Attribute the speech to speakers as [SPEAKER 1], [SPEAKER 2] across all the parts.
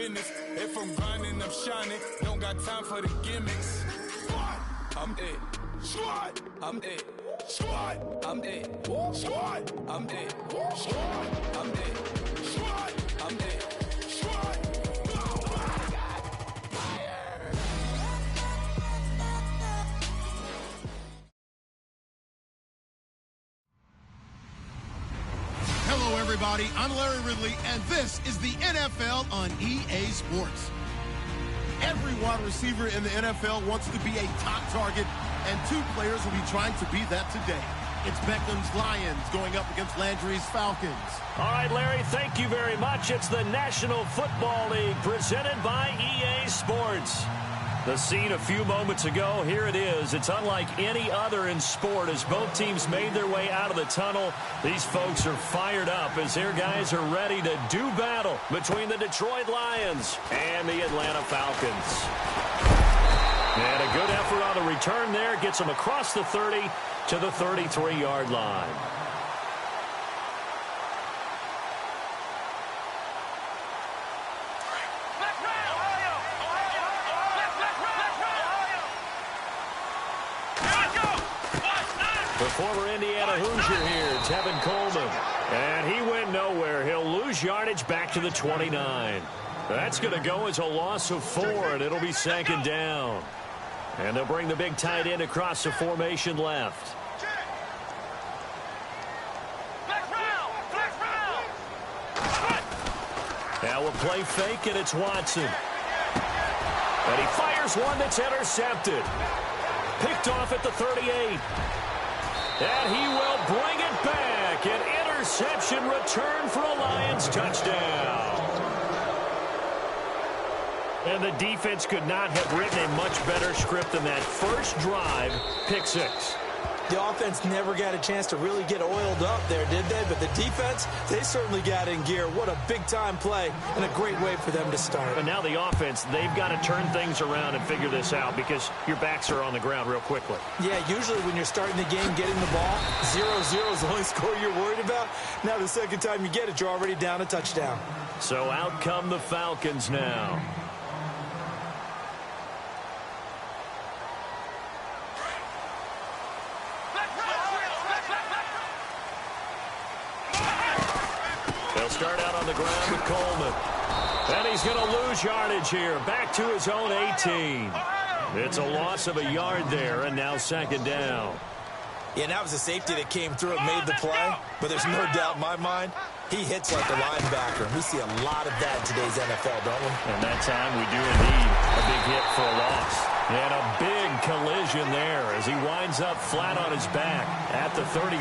[SPEAKER 1] business. If I'm grinding, I'm shining. Don't got time for the gimmicks. I'm it. Squad. I'm it. Squad. I'm it. Squad. I'm it. Squad. I'm it. Squad. I'm it. Squad.
[SPEAKER 2] Hello, everybody. I'm Larry Ridley, and this is the NFL on EA Sports. Every wide receiver in the NFL wants to be a top target, and two players will be trying to be that today. It's Beckham's Lions going up against Landry's Falcons.
[SPEAKER 3] All right, Larry, thank you very much. It's the National Football League presented by EA Sports. The scene a few moments ago, here it is. It's unlike any other in sport as both teams made their way out of the tunnel. These folks are fired up as their guys are ready to do battle between the Detroit Lions and the Atlanta Falcons. And a good effort on the return there gets them across the 30 to the 33-yard line. The former Indiana Hoosier here, Tevin Coleman. And he went nowhere. He'll lose yardage back to the 29. That's going to go as a loss of 4, and it'll be second down. And they'll bring the big tight end across the formation left. Now we'll play fake, and it's Watson. And he fires one that's intercepted. Picked off at the 38. And he will bring it back. An interception return for a Lions touchdown. And the defense could not have written a much better script than that first drive, pick 6.
[SPEAKER 4] The offense never got a chance to really get oiled up there, did they? But the defense, they certainly got in gear. What a big-time play and a great way for them to start.
[SPEAKER 3] But now the offense, they've got to turn things around and figure this out because your backs are on the ground real quickly.
[SPEAKER 4] Yeah, usually when you're starting the game, getting the ball, 0-0 is the only score you're worried about. Now the second time you get it, you're already down a touchdown.
[SPEAKER 3] So out come the Falcons now. They'll start out on the ground with Coleman. And he's going to lose yardage here. Back to his own 18. It's a loss of a yard there, and now second down.
[SPEAKER 4] Yeah, and that was a safety that came through and made the play. But there's no doubt in my mind, he hits like a linebacker. We see a lot of that in today's NFL, don't we?
[SPEAKER 3] And that time we do indeed a big hit for a loss. And a big collision there as he winds up flat on his back at the 33.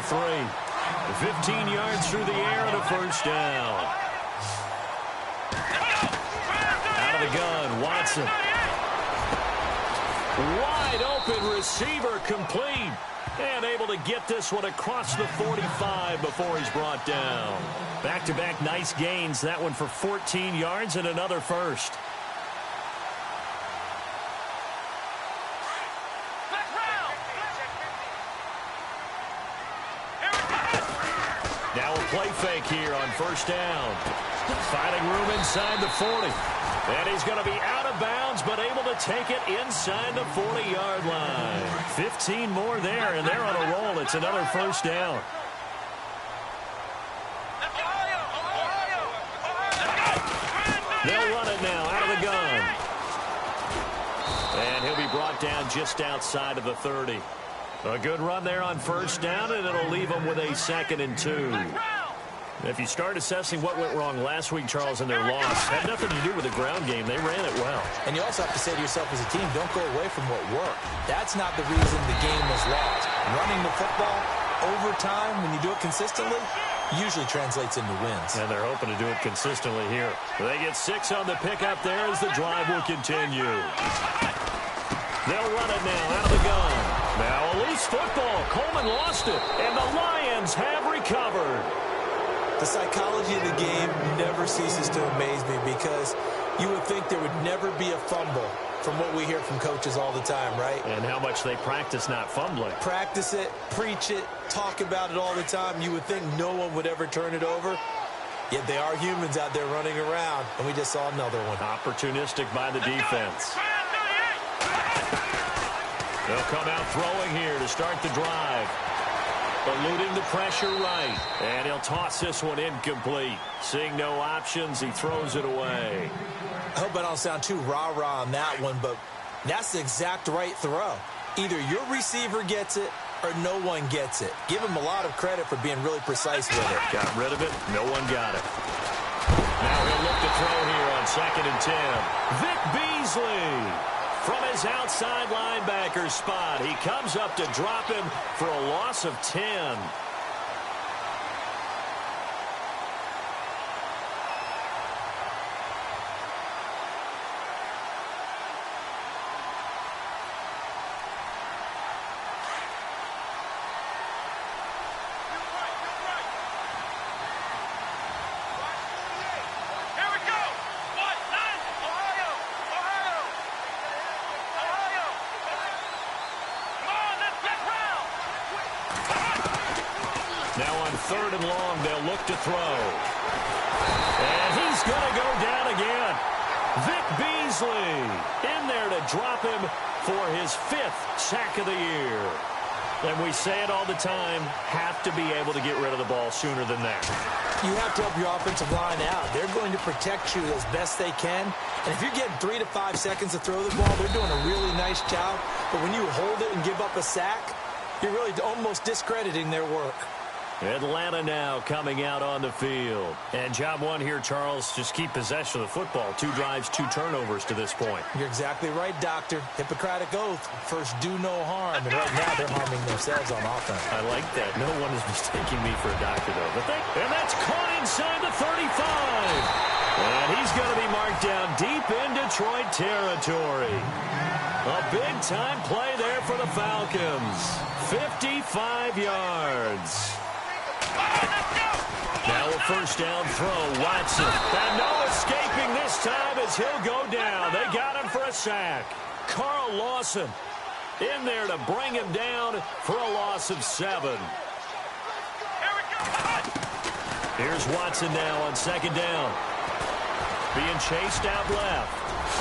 [SPEAKER 3] 15 yards through the air and a first down. Out of the gun, Watson. Wide open receiver complete. And able to get this one across the 45 before he's brought down. Back-to-back nice gains. That one for 14 yards and another first. Now a play fake here on first down. Finding room inside the 40. And he's going to be out of bounds, but able to take it inside the 40-yard line. 15 more there, and they're on a roll. It's another first down. They'll run it now out of the gun. And he'll be brought down just outside of the 30. A good run there on first down, and it'll leave them with a 2nd and 2. If you start assessing what went wrong last week, Charles, in their loss, had nothing to do with the ground game. They ran it well.
[SPEAKER 4] And you also have to say to yourself as a team, don't go away from what worked. That's not the reason the game was lost. Running the football over time, when you do it consistently, usually translates into wins.
[SPEAKER 3] And they're hoping to do it consistently here. They get 6 on the pickup there as the drive will continue. They'll run it now out of the gun. Now a loose football. Coleman lost it, and the Lions have recovered.
[SPEAKER 4] The psychology of the game never ceases to amaze me because you would think there would never be a fumble from what we hear from coaches all the time, right?
[SPEAKER 3] And how much they practice not fumbling.
[SPEAKER 4] Practice it, preach it, talk about it all the time. You would think no one would ever turn it over. Yet they are humans out there running around, and we just saw another one.
[SPEAKER 3] Opportunistic by the defense. They'll come out throwing here to start the drive. Eluding the pressure right. And he'll toss this one incomplete. Seeing no options, he throws it away.
[SPEAKER 4] I hope I don't sound too rah-rah on that one, but that's the exact right throw. Either your receiver gets it or no one gets it. Give him a lot of credit for being really precise with it.
[SPEAKER 3] Got rid of it. No one got it. Now he'll look to throw here on 2nd and 10. Vic Beasley. From his outside linebacker spot, he comes up to drop him for a loss of 10. Now on 3rd and long, they'll look to throw. And he's going to go down again. Vic Beasley in there to drop him for his 5th sack of the year. And we say it all the time, have to be able to get rid of the ball sooner than that.
[SPEAKER 4] You have to help your offensive line out. They're going to protect you as best they can. And if you're getting 3 to 5 seconds to throw the ball, they're doing a really nice job. But when you hold it and give up a sack, you're really almost discrediting their work.
[SPEAKER 3] Atlanta now coming out on the field. And job one here, Charles, just keep possession of the football. 2 drives, 2 turnovers to this point.
[SPEAKER 4] You're exactly right, Doctor. Hippocratic oath. First, do no harm. And right now, they're harming themselves on offense.
[SPEAKER 3] I like that. No one is mistaking me for a doctor, though. And that's caught inside the 35. And he's going to be marked down deep in Detroit territory. A big-time play there for the Falcons. 55 yards. Now a first down throw, Watson. And no escaping this time as he'll go down. They got him for a sack. Carl Lawson in there to bring him down for a loss of 7. Here's Watson now on 2nd down. Being chased out left.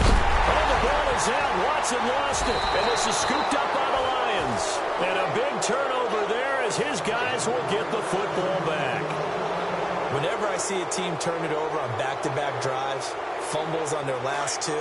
[SPEAKER 3] Oh, the ball is out. Watson lost it. And this is scooped up by the Lions. And a big turnover there as his guys will get the football back.
[SPEAKER 4] Whenever I see a team turn it over on back-to-back drives, fumbles on their last 2,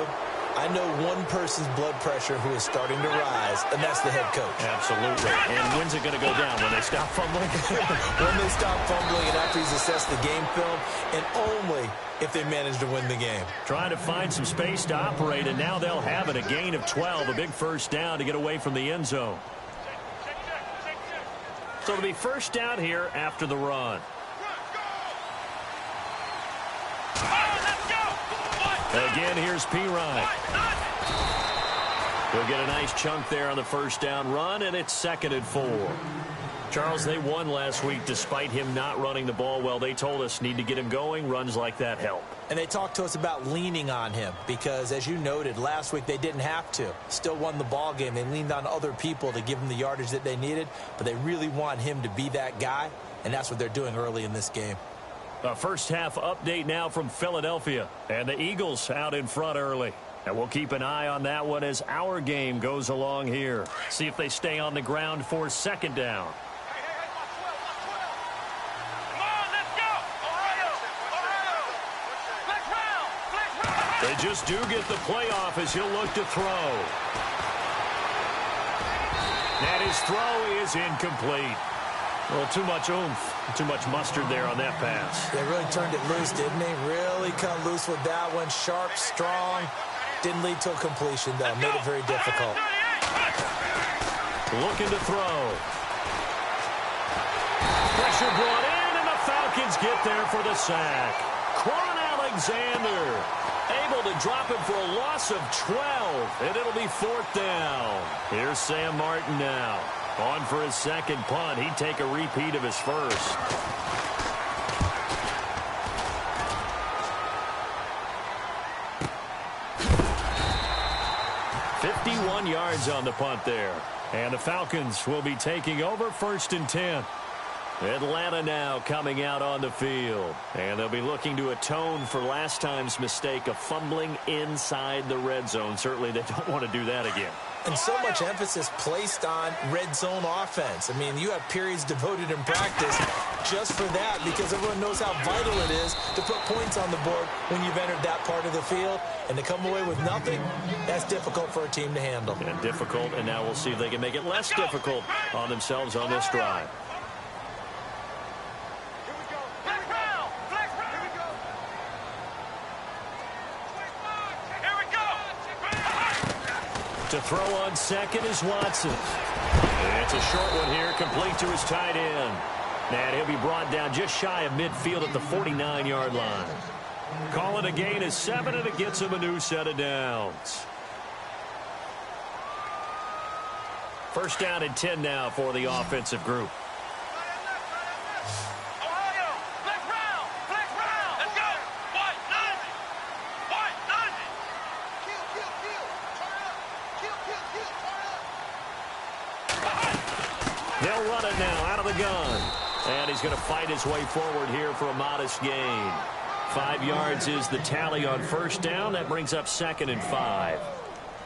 [SPEAKER 4] I know one person's blood pressure who is starting to rise, and that's the head coach.
[SPEAKER 3] Absolutely. And when's it going to go down? When they stop fumbling?
[SPEAKER 4] When they stop fumbling and after he's assessed the game film, and only if they manage to win the game.
[SPEAKER 3] Trying to find some space to operate, and now they'll have it. A gain of 12, a big first down to get away from the end zone. So it'll be first down here after the run. Again, here's P-Ryan. He'll get a nice chunk there on the first down run, and it's 2nd and 4. Charles, they won last week despite him not running the ball well. They told us need to get him going. Runs like that help.
[SPEAKER 4] And they talked to us about leaning on him because, as you noted, last week they didn't have to. Still won the ball game. They leaned on other people to give them the yardage that they needed, but they really want him to be that guy, and that's what they're doing early in this game.
[SPEAKER 3] A first half update now from Philadelphia. And the Eagles out in front early. And we'll keep an eye on that one as our game goes along here. See if they stay on the ground for 2nd down. They just do get the playoff as he'll look to throw. And his throw is incomplete. Well, too much oomph, too much mustard there on that pass.
[SPEAKER 4] They really turned it loose, didn't they? Really cut loose with that one. Sharp, strong. Didn't lead to a completion, though. Made it very difficult.
[SPEAKER 3] Looking to throw. Pressure brought in, and the Falcons get there for the sack. Quan Alexander able to drop him for a loss of 12, and it'll be 4th down. Here's Sam Martin now. On for his 2nd punt. He'd take a repeat of his first. $51 yards on the punt there. And the Falcons will be taking over 1st and 10. Atlanta now coming out on the field. And they'll be looking to atone for last time's mistake of fumbling inside the red zone. Certainly they don't want to do that again.
[SPEAKER 4] And so much emphasis placed on red zone offense. I mean, you have periods devoted in practice just for that because everyone knows how vital it is to put points on the board when you've entered that part of the field. And to come away with nothing, that's difficult for a team to handle.
[SPEAKER 3] And difficult, and now we'll see if they can make it less difficult on themselves on this drive. To throw on second is Watson. It's a short one here, complete to his tight end. And he'll be brought down just shy of midfield at the 49-yard line. Calling a gain of 7, and it gets him a new set of downs. First down and 10 now for the offensive group. They'll run it now out of the gun. And he's going to fight his way forward here for a modest gain. 5 yards is the tally on first down. That brings up 2nd and 5.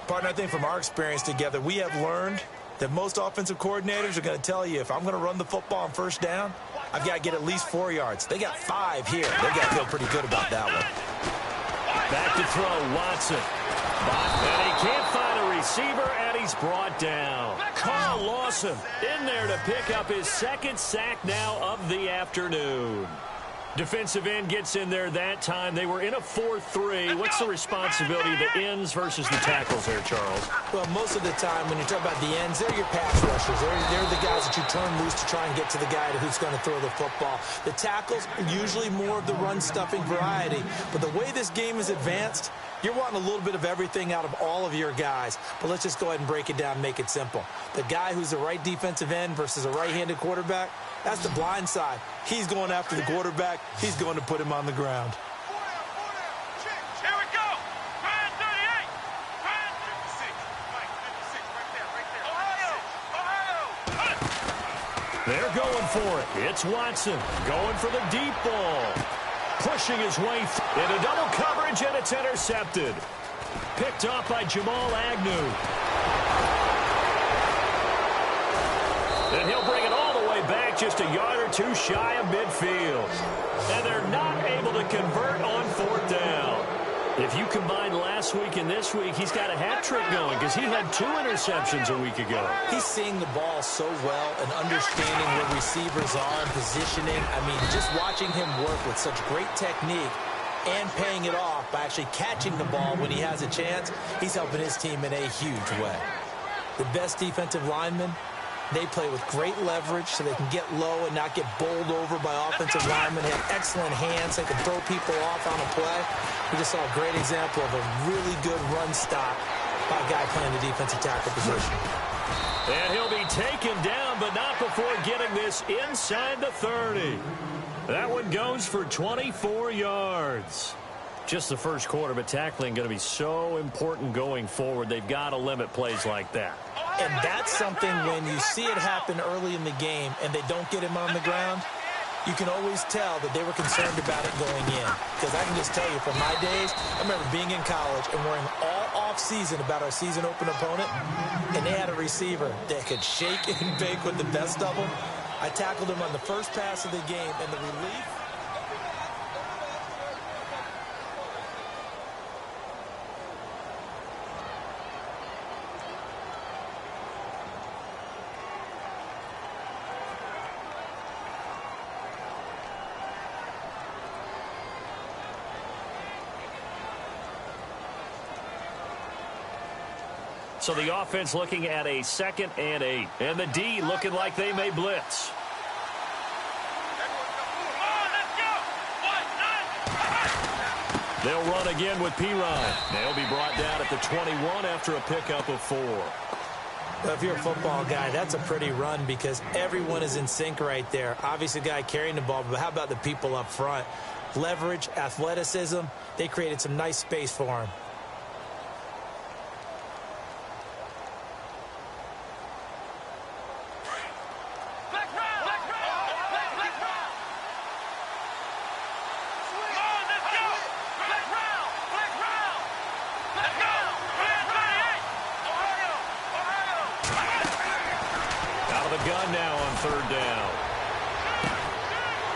[SPEAKER 4] Partner, I think from our experience together, we have learned that most offensive coordinators are going to tell you, if I'm going to run the football on first down, I've got to get at least 4 yards. They got 5 here. They got to feel pretty good about that one.
[SPEAKER 3] Back to throw, Watson. And he can't find a receiver, and he's brought down. Carl Lawson in there to pick up his 2nd sack now of the afternoon. Defensive end gets in there that time. They were in a 4-3. What's the responsibility of the ends versus the tackles there, Charles?
[SPEAKER 4] Well, most of the time when you talk about the ends, they're your pass rushers. They're the guys that you turn loose to try and get to the guy who's going to throw the football. The tackles, usually more of the run-stuffing variety. But the way this game is advanced, you're wanting a little bit of everything out of all of your guys. But let's just go ahead and break it down and make it simple. The guy who's the right defensive end versus a right-handed quarterback, that's the blind side. He's going after the quarterback. He's going to put him on the ground.
[SPEAKER 5] Here we go. Ryan 38. Ryan 56. Mike 56 right there. Ohio.
[SPEAKER 3] They're going for it. It's Watson going for the deep ball. Pushing his way into double coverage, and it's intercepted. Picked off by Jamal Agnew. And he'll bring it all the way back just a yard or two shy of midfield. And they're not able to convert on 4th down. If you combine last week and this week, he's got a hat trick going because he had 2 interceptions a week ago.
[SPEAKER 4] He's seeing the ball so well and understanding where receivers are and positioning. I mean, just watching him work with such great technique and paying it off by actually catching the ball when he has a chance, he's helping his team in a huge way. The best defensive linemen, they play with great leverage so they can get low and not get bowled over by offensive linemen. They have excellent hands. They can throw people off on a play. We just saw a great example of a really good run stop by a guy playing the defensive tackle position.
[SPEAKER 3] And he'll be taken down, but not before getting this inside the 30. That one goes for 24 yards. Just the first quarter, but tackling going to be so important going forward. They've got to limit plays like that.
[SPEAKER 4] And that's something when you see it happen early in the game and they don't get him on the ground, you can always tell that they were concerned about it going in. Because I can just tell you from my days, I remember being in college and worrying all off-season about our season open opponent, and they had a receiver that could shake and bake with the best of them. I tackled him on the first pass of the game, and the relief.
[SPEAKER 3] So the offense looking at a 2nd and 8. And the D looking like they may blitz. They'll run again with P-Ryan. They'll be brought down at the 21 after a pickup of 4.
[SPEAKER 4] Well, if you're a football guy, that's a pretty run because everyone is in sync right there. Obviously, the guy carrying the ball, but how about the people up front? Leverage, athleticism, they created some nice space for him.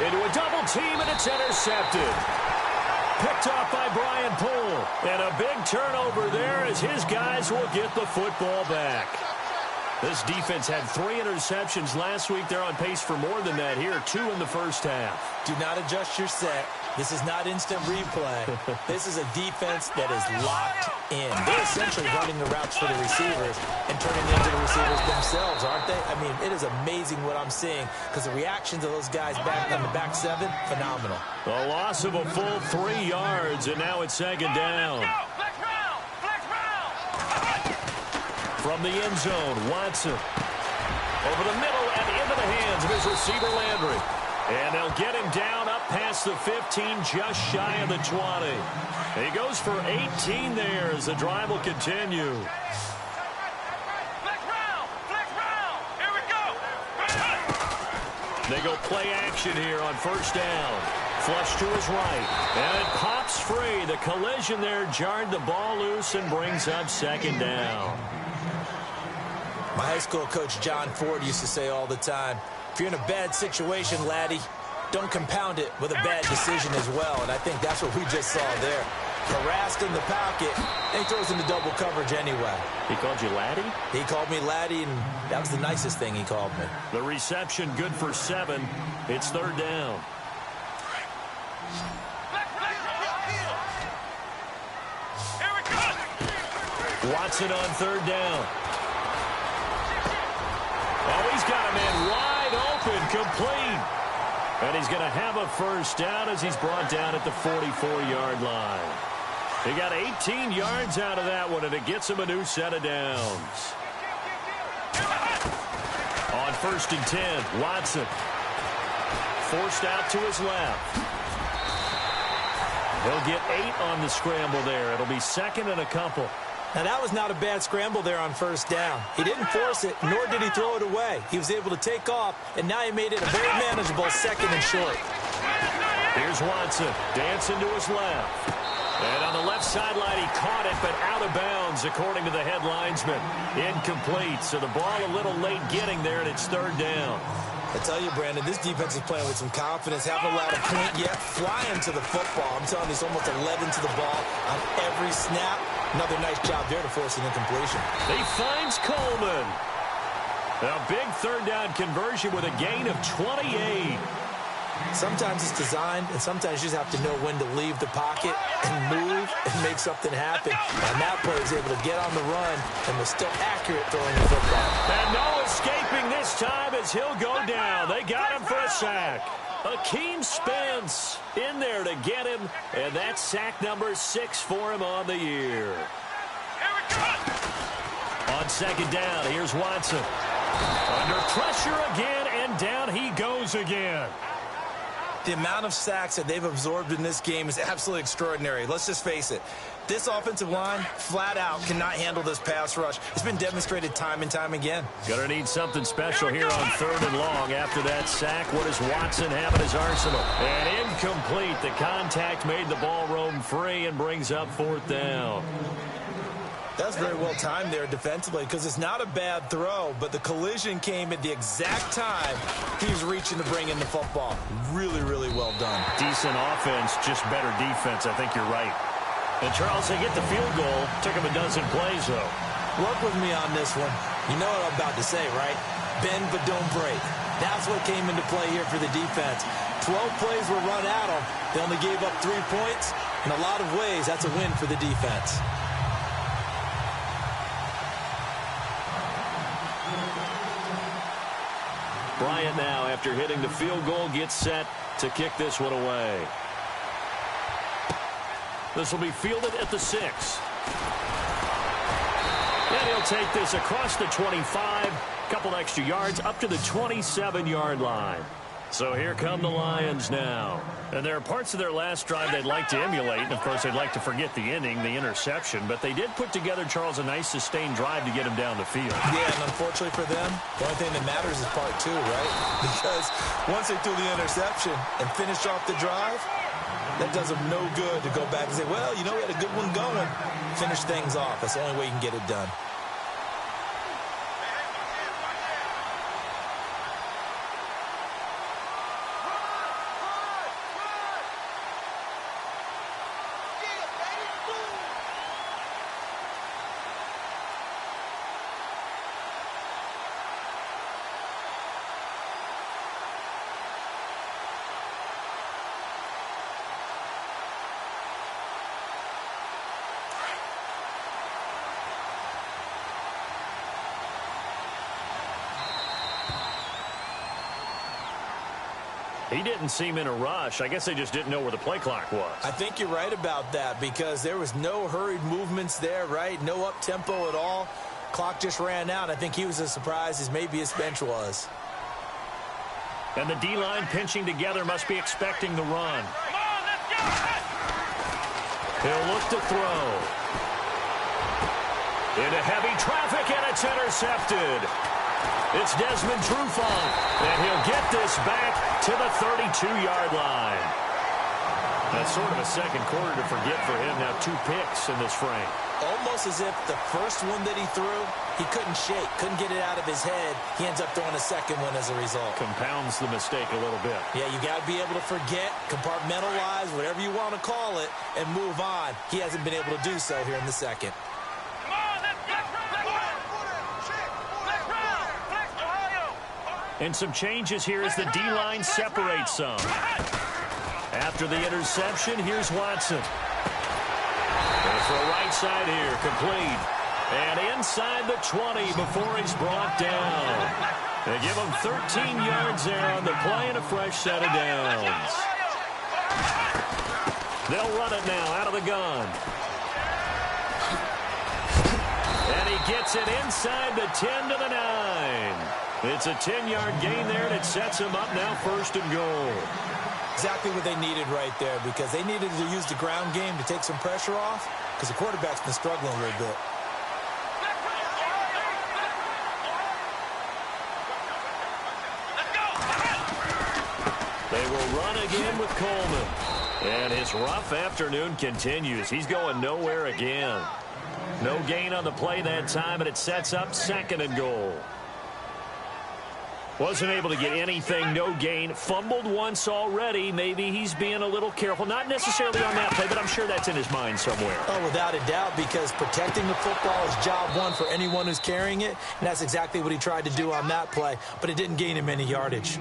[SPEAKER 3] Into a double team, and it's intercepted. Picked off by Brian Poole. And a big turnover there as his guys will get the football back. This defense had 3 interceptions last week. They're on pace for more than that here, 2 in the first half.
[SPEAKER 4] Do not adjust your set. This is not instant replay. This is a defense that is locked in. They're essentially running the routes for the receivers and turning them into the receivers themselves, aren't they? I mean, it is amazing what I'm seeing because the reactions of those guys back on the back 7, phenomenal.
[SPEAKER 3] A loss of a full 3 yards, and now it's second down. From the end zone, Watson. Over the middle and into the hands of his receiver, Landry. And they'll get him down up past the 15, just shy of the 20. He goes for 18 there as the drive will continue.
[SPEAKER 5] Here we go.
[SPEAKER 3] They go play action here on first down. Flush to his right. And it pops free. The collision there jarred the ball loose and brings up second down.
[SPEAKER 4] My high school coach, John Ford, used to say all the time, if you're in a bad situation, laddie, don't compound it with a bad decision as well. And I think that's what we just saw there. Harassed in the pocket, and he throws into double coverage anyway.
[SPEAKER 3] He called you laddie?
[SPEAKER 4] He called me laddie, and that was the nicest thing he called me.
[SPEAKER 3] The reception good for 7. It's third down.
[SPEAKER 5] Here we go.
[SPEAKER 3] Watson on third down. Oh, he's got a man wide open, complete. And he's going to have a first down as he's brought down at the 44-yard line. He got 18 yards out of that one, and it gets him a new set of downs. On first and 10, Watson. Forced out to his left. He'll get 8 on the scramble there. It'll be second and a couple.
[SPEAKER 4] Now, that was not a bad scramble there on first down. He didn't force it, nor did he throw it away. He was able to take off, and now he made it a very manageable second and short.
[SPEAKER 3] Here's Watson, dancing to his left. And on the left sideline, he caught it, but out of bounds, according to the head linesman. Incomplete, so the ball a little late getting there, and it's third down.
[SPEAKER 4] I tell you, Brandon, this defense is playing with some confidence. Haven't allowed a point yet. Flying to the football. I'm telling you, it's almost 11 to the ball on every snap. Another nice job there to force an incompletion.
[SPEAKER 3] He finds Coleman. A big third down conversion with a gain of 28.
[SPEAKER 4] Sometimes it's designed, and sometimes you just have to know when to leave the pocket and move and make something happen. And that player is able to get on the run and was still accurate throwing the football.
[SPEAKER 3] And no escaping this time as he'll go down. They got him for a sack. Akeem Spence in there to get him, and that's sack number 6 for him on the year.
[SPEAKER 5] Here we go.
[SPEAKER 3] On second down, here's Watson. Under pressure again, and down he goes again.
[SPEAKER 4] The amount of sacks that they've absorbed in this game is absolutely extraordinary. Let's just face it. This offensive line, flat out, cannot handle this pass rush. It's been demonstrated time and time again.
[SPEAKER 3] Gonna need something special here on third and long after that sack. What does Watson have in his arsenal? And incomplete. The contact made the ball roam free and brings up fourth down.
[SPEAKER 4] That's very well timed there defensively because it's not a bad throw, but the collision came at the exact time he was reaching to bring in the football. Really, really well done.
[SPEAKER 3] Decent offense, just better defense. I think you're right. And Charles, they get the field goal. Took him a dozen plays, though.
[SPEAKER 4] Work with me on this one. You know what I'm about to say, right? Bend but don't break. That's what came into play here for the defense. 12 plays were run at them. They only gave up 3 points. In a lot of ways, that's a win for the defense.
[SPEAKER 3] Bryant now, after hitting the field goal, gets set to kick this one away. This will be fielded at the 6. And he'll take this across the 25, couple extra yards, up to the 27-yard line. So here come the Lions now. And there are parts of their last drive they'd like to emulate. And, of course, they'd like to forget the inning, the interception. But they did put together, Charles, a nice sustained drive to get him down the field.
[SPEAKER 4] Yeah, and unfortunately for them, the only thing that matters is part 2, right? Because once they threw the interception and finished off the drive, that does them no good to go back and say, well, you know, we had a good one going. Finish things off. That's the only way you can get it done.
[SPEAKER 3] He didn't seem in a rush. I guess they just didn't know where the play clock was.
[SPEAKER 4] I think you're right about that because there was no hurried movements there, right? No up-tempo at all. Clock just ran out. I think he was as surprised as maybe his bench was.
[SPEAKER 3] And the D-line pinching together must be expecting the run.
[SPEAKER 5] Come on, let's go.
[SPEAKER 3] He'll look to throw. Into heavy traffic, and it's intercepted. It's Desmond Trufant, and he'll get this back to the 32-yard line. That's sort of a second quarter to forget for him. Now 2 picks in this frame.
[SPEAKER 4] Almost as if the first one that he threw, he couldn't shake, couldn't get it out of his head. He ends up throwing a second one as a result.
[SPEAKER 3] Compounds the mistake a little bit.
[SPEAKER 4] Yeah, you got to be able to forget, compartmentalize, whatever you want to call it, and move on. He hasn't been able to do so here in the second.
[SPEAKER 5] Come on, let's go. Flex round. Flex Ohio.
[SPEAKER 3] And some changes here as the D-line separates some. After the interception, here's Watson. And for a right side here, complete. And inside the 20 before he's brought down. They give him 13 yards there on the play and a fresh set of downs. They'll run it now out of the gun. And he gets it inside the 10 to the 9. It's a 10-yard gain there, and it sets him up now 1st and goal.
[SPEAKER 4] Exactly what they needed right there because they needed to use the ground game to take some pressure off because the quarterback's been struggling a little bit.
[SPEAKER 3] They will run again with Coleman. And his rough afternoon continues. He's going nowhere again. No gain on the play that time, and it sets up 2nd and goal. Wasn't able to get anything, no gain. Fumbled once already. Maybe he's being a little careful. Not necessarily on that play, but I'm sure that's in his mind somewhere.
[SPEAKER 4] Oh, without a doubt, because protecting the football is job one for anyone who's carrying it, and that's exactly what he tried to do on that play, but it didn't gain him any yardage.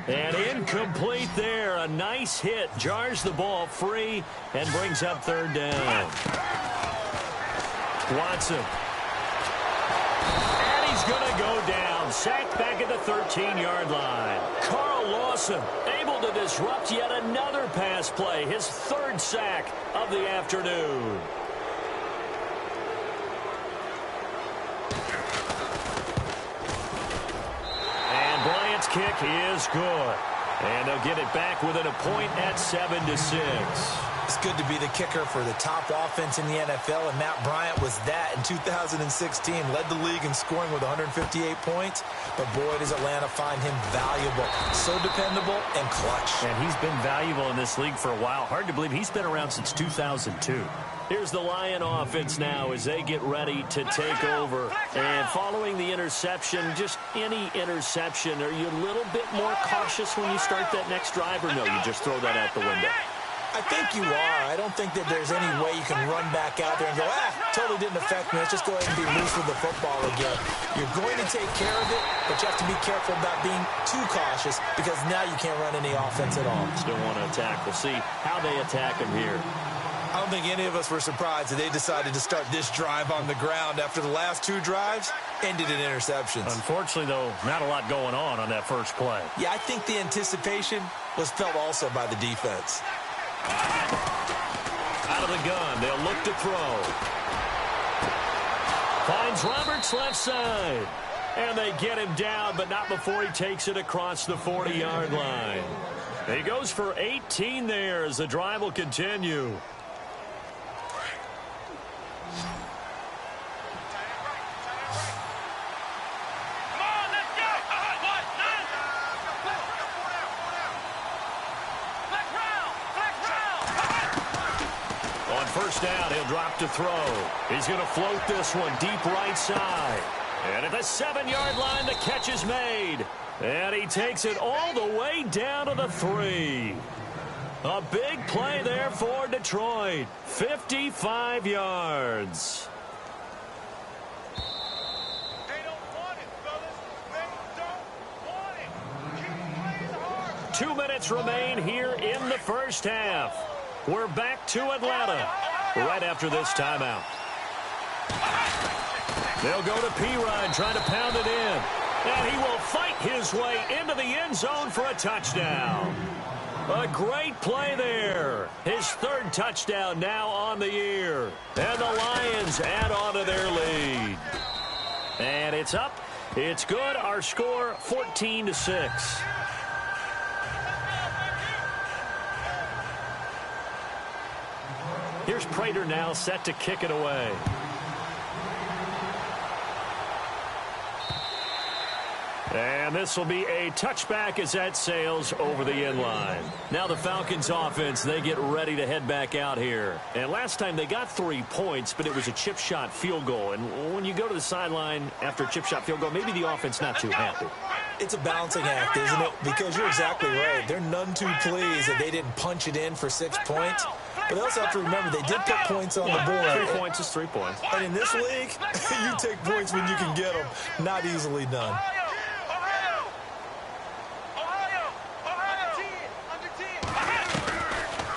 [SPEAKER 3] And incomplete there. A nice hit. Jars the ball free and brings up 3rd down. Watson. And he's going to go down. Sacked back at the 13-yard line. Carl Lawson able to disrupt yet another pass play. His 3rd sack of the afternoon. And Bryant's kick is good. And they'll get it back within a point at 7-6.
[SPEAKER 4] It's good to be the kicker for the top offense in the NFL, and Matt Bryant was that in 2016. Led the league in scoring with 158 points, but boy, does Atlanta find him valuable. So dependable and clutch.
[SPEAKER 3] And he's been valuable in this league for a while. Hard to believe he's been around since 2002. Here's the Lion offense now as they get ready to take over. And following the interception, just any interception, are you a little bit more cautious when you start that next drive, or no, you just throw that out the window?
[SPEAKER 4] I think you are. I don't think that there's any way you can run back out there and go, totally didn't affect me. Let's just go ahead and be loose with the football again. You're going to take care of it, but you have to be careful about being too cautious because now you can't run any offense at all.
[SPEAKER 3] Still want to attack. We'll see how they attack him here.
[SPEAKER 4] I don't think any of us were surprised that they decided to start this drive on the ground after the last 2 drives ended in interceptions.
[SPEAKER 3] Unfortunately, though, not a lot going on that first play.
[SPEAKER 4] Yeah, I think the anticipation was felt also by the defense.
[SPEAKER 3] Out of the gun, they'll look to throw. Finds Roberts left side. And they get him down, but not before he takes it across the 40-yard line. He goes for 18 there as the drive will continue. First down, he'll drop to throw. He's going to float this one deep right side. And at the 7-yard line, the catch is made. And he takes it all the way down to the 3. A big play there for Detroit. 55 yards.
[SPEAKER 5] They don't want it, fellas. They don't want it. Keep playing hard.
[SPEAKER 3] 2 minutes remain here in the first half. We're back to Atlanta right after this timeout. They'll go to P-Rod trying to pound it in. And he will fight his way into the end zone for a touchdown. A great play there. His third touchdown now on the year. And the Lions add on to their lead. And it's up. It's good. Our score, 14-6. Here's Prater now set to kick it away. And this will be a touchback as that sails over the end line. Now the Falcons offense, they get ready to head back out here. And last time they got 3 points, but it was a chip shot field goal. And when you go to the sideline after a chip shot field goal, maybe the offense not too happy.
[SPEAKER 4] It's a balancing act, isn't it? Because you're exactly right. They're none too pleased that they didn't punch it in for 6 points. But they also have to remember they did put points on the board.
[SPEAKER 3] 3 points is 3 points.
[SPEAKER 4] And in this league, you take points when you can get them. Not easily done.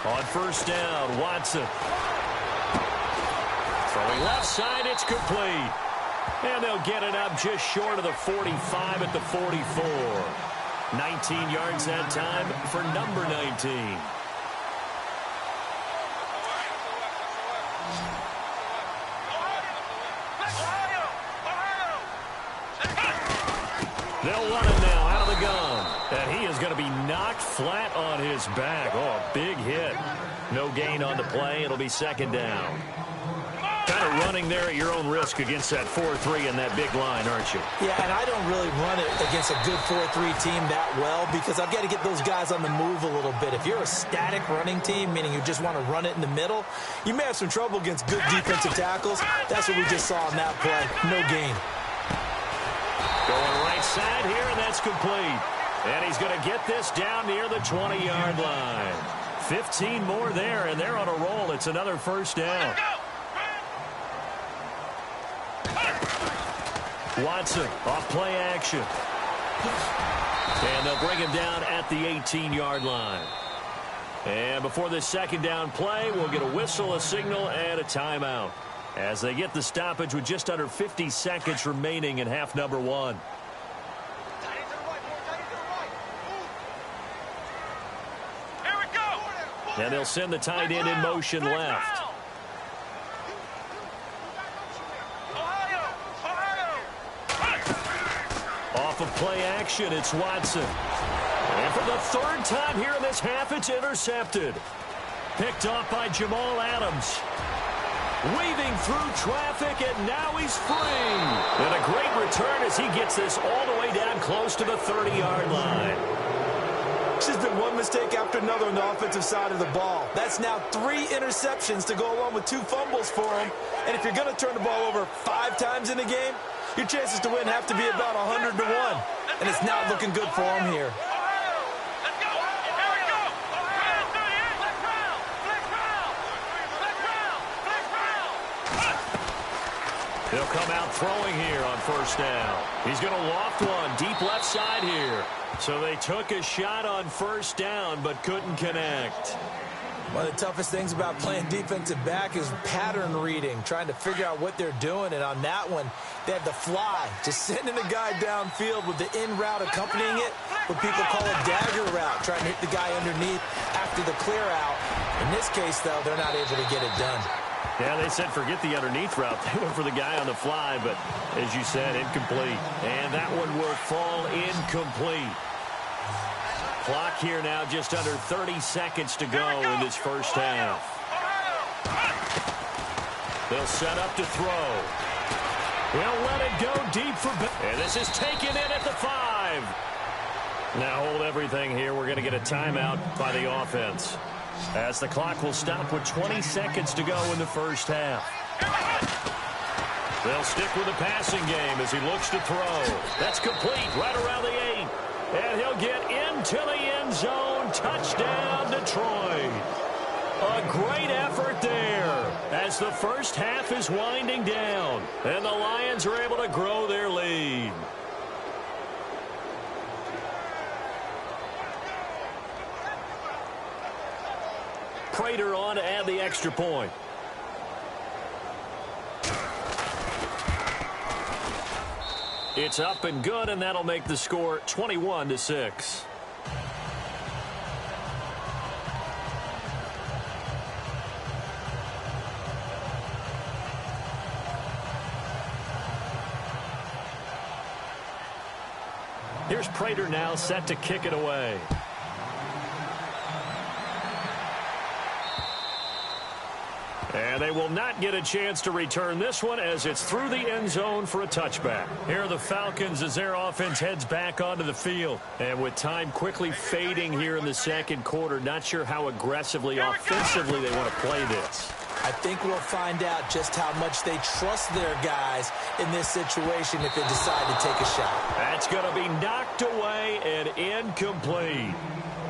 [SPEAKER 3] On first down, Watson. Throwing left side, it's complete. And they'll get it up just short of the 45 at the 44. 19 yards that time for number 19. They'll run it now out of the gun. And he is going to be knocked flat on his back. Oh, a big hit. No gain on the play. It'll be second down. Kind of running there at your own risk against that 4-3 and that big line, aren't you?
[SPEAKER 4] Yeah, and I don't really run it against a good 4-3 team that well because I've got to get those guys on the move a little bit. If you're a static running team, meaning you just want to run it in the middle, you may have some trouble against good defensive tackles. That's what we just saw in that play. No gain.
[SPEAKER 3] Going right side here, and that's complete. And he's going to get this down near the 20-yard line. 15 more there, and they're on a roll. It's another first down. Watson off play action. And they'll bring him down at the 18-yard line. And before this second down play, we'll get a whistle, a signal, and a timeout as they get the stoppage with just under 50 seconds remaining in half number 1. And they'll send the tight end in motion left. Off of play action, it's Watson. And for the third time here in this half, it's intercepted. Picked off by Jamal Adams. Weaving through traffic, and now he's free. And a great return as he gets this all the way down close to the 30-yard line.
[SPEAKER 4] It's just been one mistake after another on the offensive side of the ball. That's now 3 interceptions to go along with 2 fumbles for him. And if you're going to turn the ball over 5 times in a game, your chances to win have to be about 100 to 1. And it's not looking good for him here.
[SPEAKER 3] He'll come out throwing here on first down. He's going to loft one deep left side here. So they took a shot on first down but couldn't connect.
[SPEAKER 4] One of the toughest things about playing defensive back is pattern reading, trying to figure out what they're doing. And on that one, they had the fly, just sending the guy downfield with the in route accompanying it, what people call a dagger route, trying to hit the guy underneath after the clear out. In this case, though, they're not able to get it done.
[SPEAKER 3] Yeah, they said forget the underneath route. They went for the guy on the fly, but as you said, incomplete. And that one will fall incomplete. Clock here now just under 30 seconds to go in this first half. They'll set up to throw. They'll let it go deep for... And this is taken in at the 5. Now hold everything here. We're going to get a timeout by the offense, as the clock will stop with 20 seconds to go in the first half. They'll stick with the passing game as he looks to throw. That's complete right around the 8. And he'll get into the end zone. Touchdown, Detroit. A great effort there as the first half is winding down. And the Lions are able to grow their lead. Prater on to add the extra point. It's up and good, and that'll make the score 21-6. Here's Prater now set to kick it away. And they will not get a chance to return this one as it's through the end zone for a touchback. Here are the Falcons as their offense heads back onto the field. And with time quickly fading here in the second quarter, not sure how aggressively, offensively they want to play this.
[SPEAKER 4] I think we'll find out just how much they trust their guys in this situation if they decide to take a shot.
[SPEAKER 3] That's going to be knocked away and incomplete.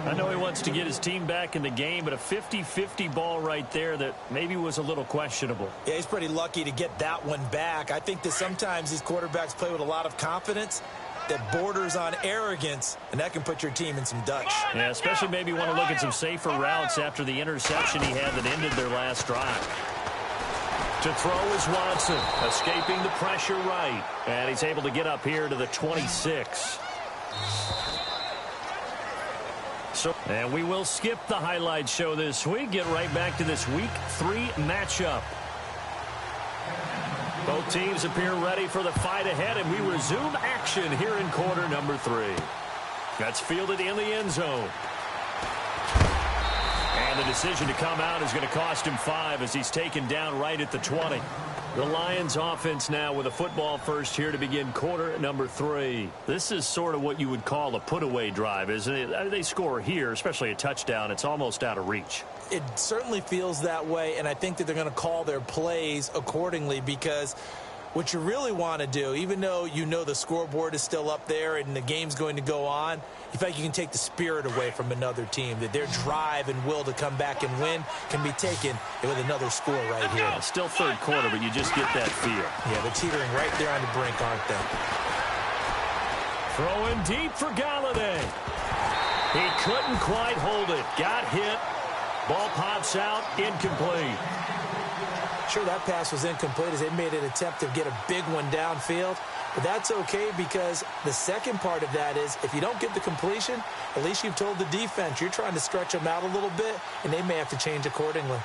[SPEAKER 3] I know he wants to get his team back in the game, but a 50-50 ball right there that maybe was a little questionable.
[SPEAKER 4] Yeah, he's pretty lucky to get that one back. I think that sometimes these quarterbacks play with a lot of confidence that borders on arrogance, and that can put your team in some Dutch.
[SPEAKER 3] Yeah, especially maybe want to look at some safer routes after the interception he had that ended their last drive. To throw is Watson, escaping the pressure right, and he's able to get up here to the 26. And we will skip the highlight show this week. Get right back to this Week 3 matchup. Both teams appear ready for the fight ahead, and we resume action here in quarter number 3. That's fielded in the end zone. And the decision to come out is going to cost him 5 as he's taken down right at the 20. The Lions offense now with a football first here to begin quarter number 3. This is sort of what you would call a put-away drive, isn't it? They score here, especially a touchdown. It's almost out of reach.
[SPEAKER 4] It certainly feels that way, and I think that they're going to call their plays accordingly because what you really want to do, even though you know the scoreboard is still up there and the game's going to go on, you feel like you can take the spirit away from another team, that their drive and will to come back and win can be taken with another score right here.
[SPEAKER 3] Yeah, still third quarter, but you just get that feel.
[SPEAKER 4] Yeah, they're teetering right there on the brink, aren't they?
[SPEAKER 3] Throwing deep for Galladay. He couldn't quite hold it. Got hit. Ball pops out, incomplete.
[SPEAKER 4] Sure, that pass was incomplete as they made an attempt to get a big one downfield. But that's okay because the second part of that is if you don't get the completion, at least you've told the defense you're trying to stretch them out a little bit, and they may have to change accordingly.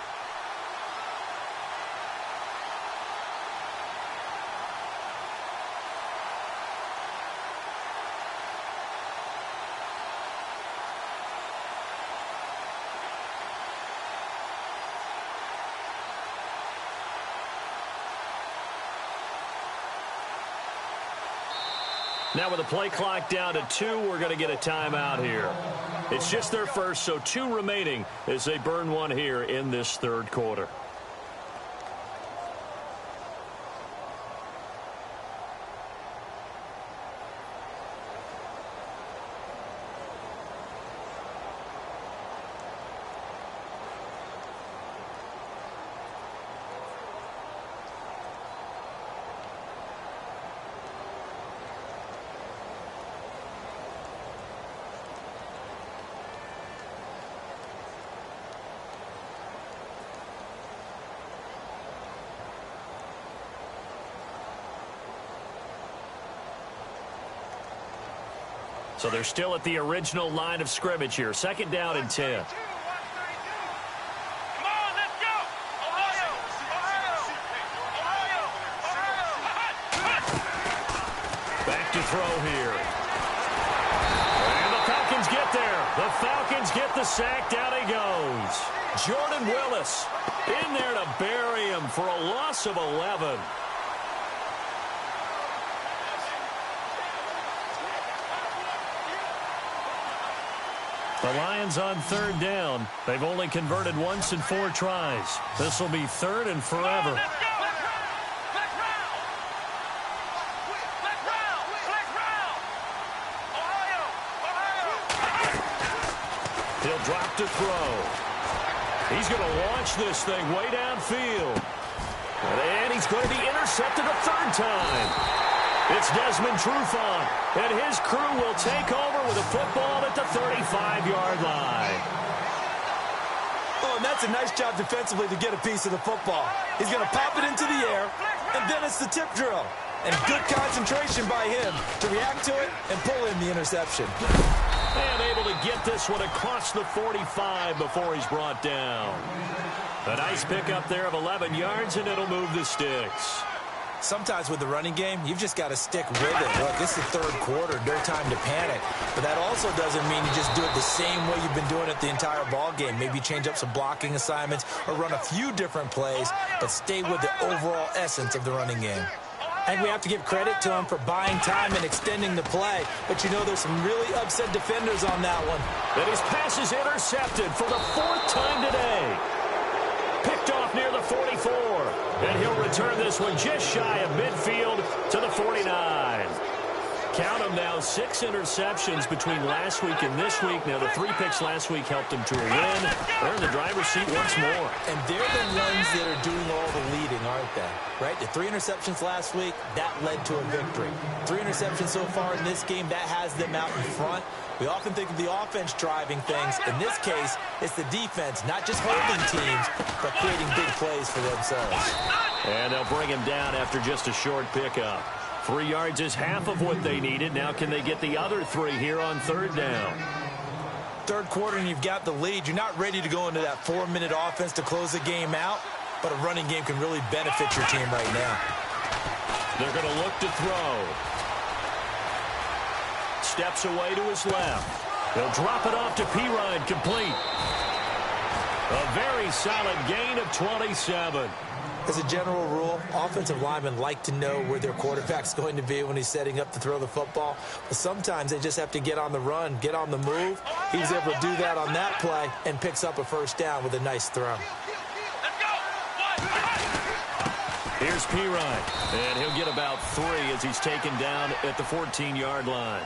[SPEAKER 3] Now with the play clock down to 2, we're going to get a timeout here. It's just their first, so 2 remaining as they burn one here in this third quarter. So they're still at the original line of scrimmage here. Second down and 10.
[SPEAKER 5] Come on, let's go! Ohio!
[SPEAKER 3] Back to throw here. And the Falcons get there. The Falcons get the sack. Down he goes. Jordan Willis in there to bury him for a loss of 11. The Lions on third down. They've only converted once in 4 tries. This will be third and forever.
[SPEAKER 5] Let's go! Let's round! Ohio!
[SPEAKER 3] He'll drop to throw. He's going to launch this thing way downfield. And he's going to be intercepted a third time. It's Desmond Trufant, and his crew will take over with a football at the 35-yard line.
[SPEAKER 4] Oh, and that's a nice job defensively to get a piece of the football. He's going to pop it into the air, and then it's the tip drill. And good concentration by him to react to it and pull in the interception.
[SPEAKER 3] And able to get this one across the 45 before he's brought down. A nice pickup there of 11 yards, and it'll move the sticks.
[SPEAKER 4] Sometimes with the running game, you've just got to stick with it. Look, this is the third quarter, no time to panic. But that also doesn't mean you just do it the same way you've been doing it the entire ball game. Maybe change up some blocking assignments or run a few different plays, but stay with the overall essence of the running game. I think we have to give credit to him for buying time and extending the play. But you know there's some really upset defenders on that one.
[SPEAKER 3] And his pass is intercepted for the 4th time today. Picked off near the 44. And he'll return this one just shy of midfield to the 49. Count them now, 6 interceptions between last week and this week. Now, the 3 picks last week helped him to a win. They're in the driver's seat once more.
[SPEAKER 4] And they're the ones that are doing all the leading, aren't they? Right? The 3 interceptions last week, that led to a victory. 3 interceptions so far in this game, that has them out in front. We often think of the offense driving things. In this case, it's the defense, not just holding teams, but creating big plays for themselves.
[SPEAKER 3] And they'll bring him down after just a short pickup. 3 yards is half of what they needed. Now can they get the other 3 here on 3rd down?
[SPEAKER 4] Third quarter and you've got the lead. You're not ready to go into that 4-minute offense to close the game out, but a running game can really benefit your team right now.
[SPEAKER 3] They're going to look to throw. Steps away to his left. They'll drop it off to Pirine, complete. A very solid gain of 27.
[SPEAKER 4] As a general rule, offensive linemen like to know where their quarterback's going to be when he's setting up to throw the football. But sometimes they just have to get on the run, get on the move. He was able to do that on that play and picks up a 1st down with a nice throw.
[SPEAKER 3] Here's Pirine, and he'll get about 3 as he's taken down at the 14-yard line.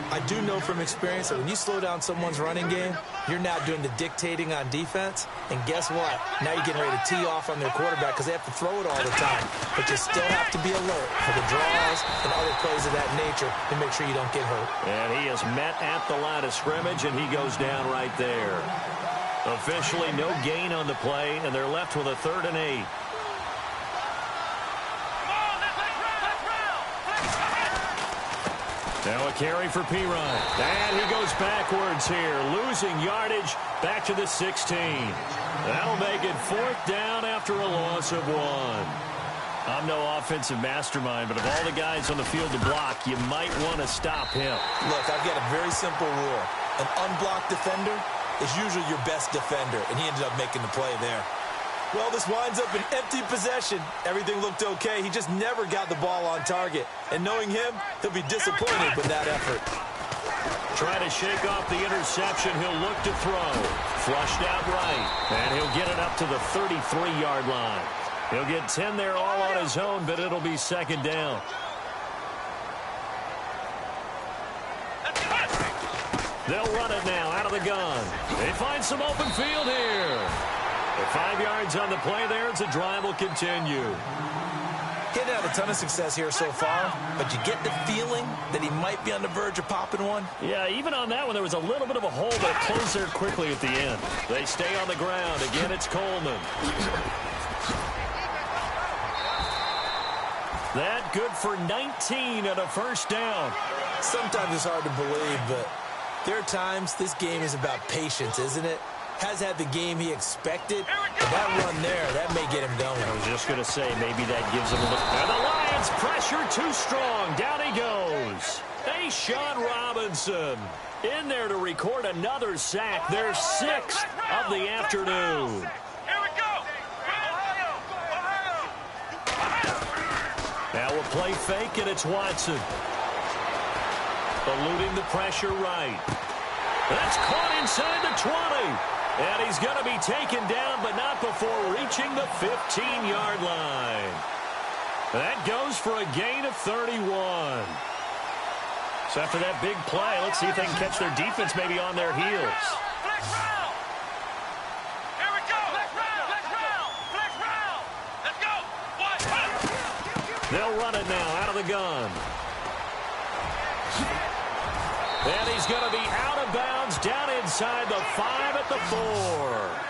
[SPEAKER 4] I do know from experience that when you slow down someone's running game, you're now doing the dictating on defense. And guess what? Now you're getting ready to tee off on their quarterback because they have to throw it all the time. But you still have to be alert for the draws and other plays of that nature to make sure you don't get hurt.
[SPEAKER 3] And he is met at the line of scrimmage, and he goes down right there. Officially no gain on the play, and they're left with a 3rd and 8. Now a carry for Pirine. And he goes backwards here, losing yardage back to the 16. That'll make it 4th down after a loss of 1. I'm no offensive mastermind, but of all the guys on the field to block, you might want to stop him.
[SPEAKER 4] Look, I've got a very simple rule. An unblocked defender is usually your best defender, and he ended up making the play there. Well, this winds up an empty possession. Everything looked okay. He just never got the ball on target. And knowing him, he'll be disappointed with that effort.
[SPEAKER 3] Trying to shake off the interception. He'll look to throw. Flushed out right. And he'll get it up to the 33-yard line. He'll get 10 there all on his own, but it'll be 2nd down. They'll run it now out of the gun. They find some open field here. 5 yards on the play there as the drive will continue.
[SPEAKER 4] He hadn't had a ton of success here so far, but you get the feeling that he might be on the verge of popping one.
[SPEAKER 3] Yeah, even on that one, there was a little bit of a hole that closed there quickly at the end. They stay on the ground. Again, it's Coleman. That good for 19 and a 1st down.
[SPEAKER 4] Sometimes it's hard to believe, but there are times this game is about patience, isn't it? Has had the game he expected, but that run there, that may get him going.
[SPEAKER 3] I was just going to say, maybe that gives him a look. And the Lions pressure too strong. Down he goes. Sean Robinson in there to record another sack. Their 6th of the afternoon.
[SPEAKER 5] Here we go.
[SPEAKER 3] Now a play fake, and it's Watson. Eluding the pressure right. That's caught inside the 20. And he's going to be taken down, but not before reaching the 15-yard line. That goes for a gain of 31. So after that big play, let's see if they can catch their defense maybe on their heels.
[SPEAKER 5] Flex round. Here we go. Flex round. Flex round. Let's go.
[SPEAKER 3] They'll run it now out of the gun. And he's going to be out of bounds down inside the 5 at the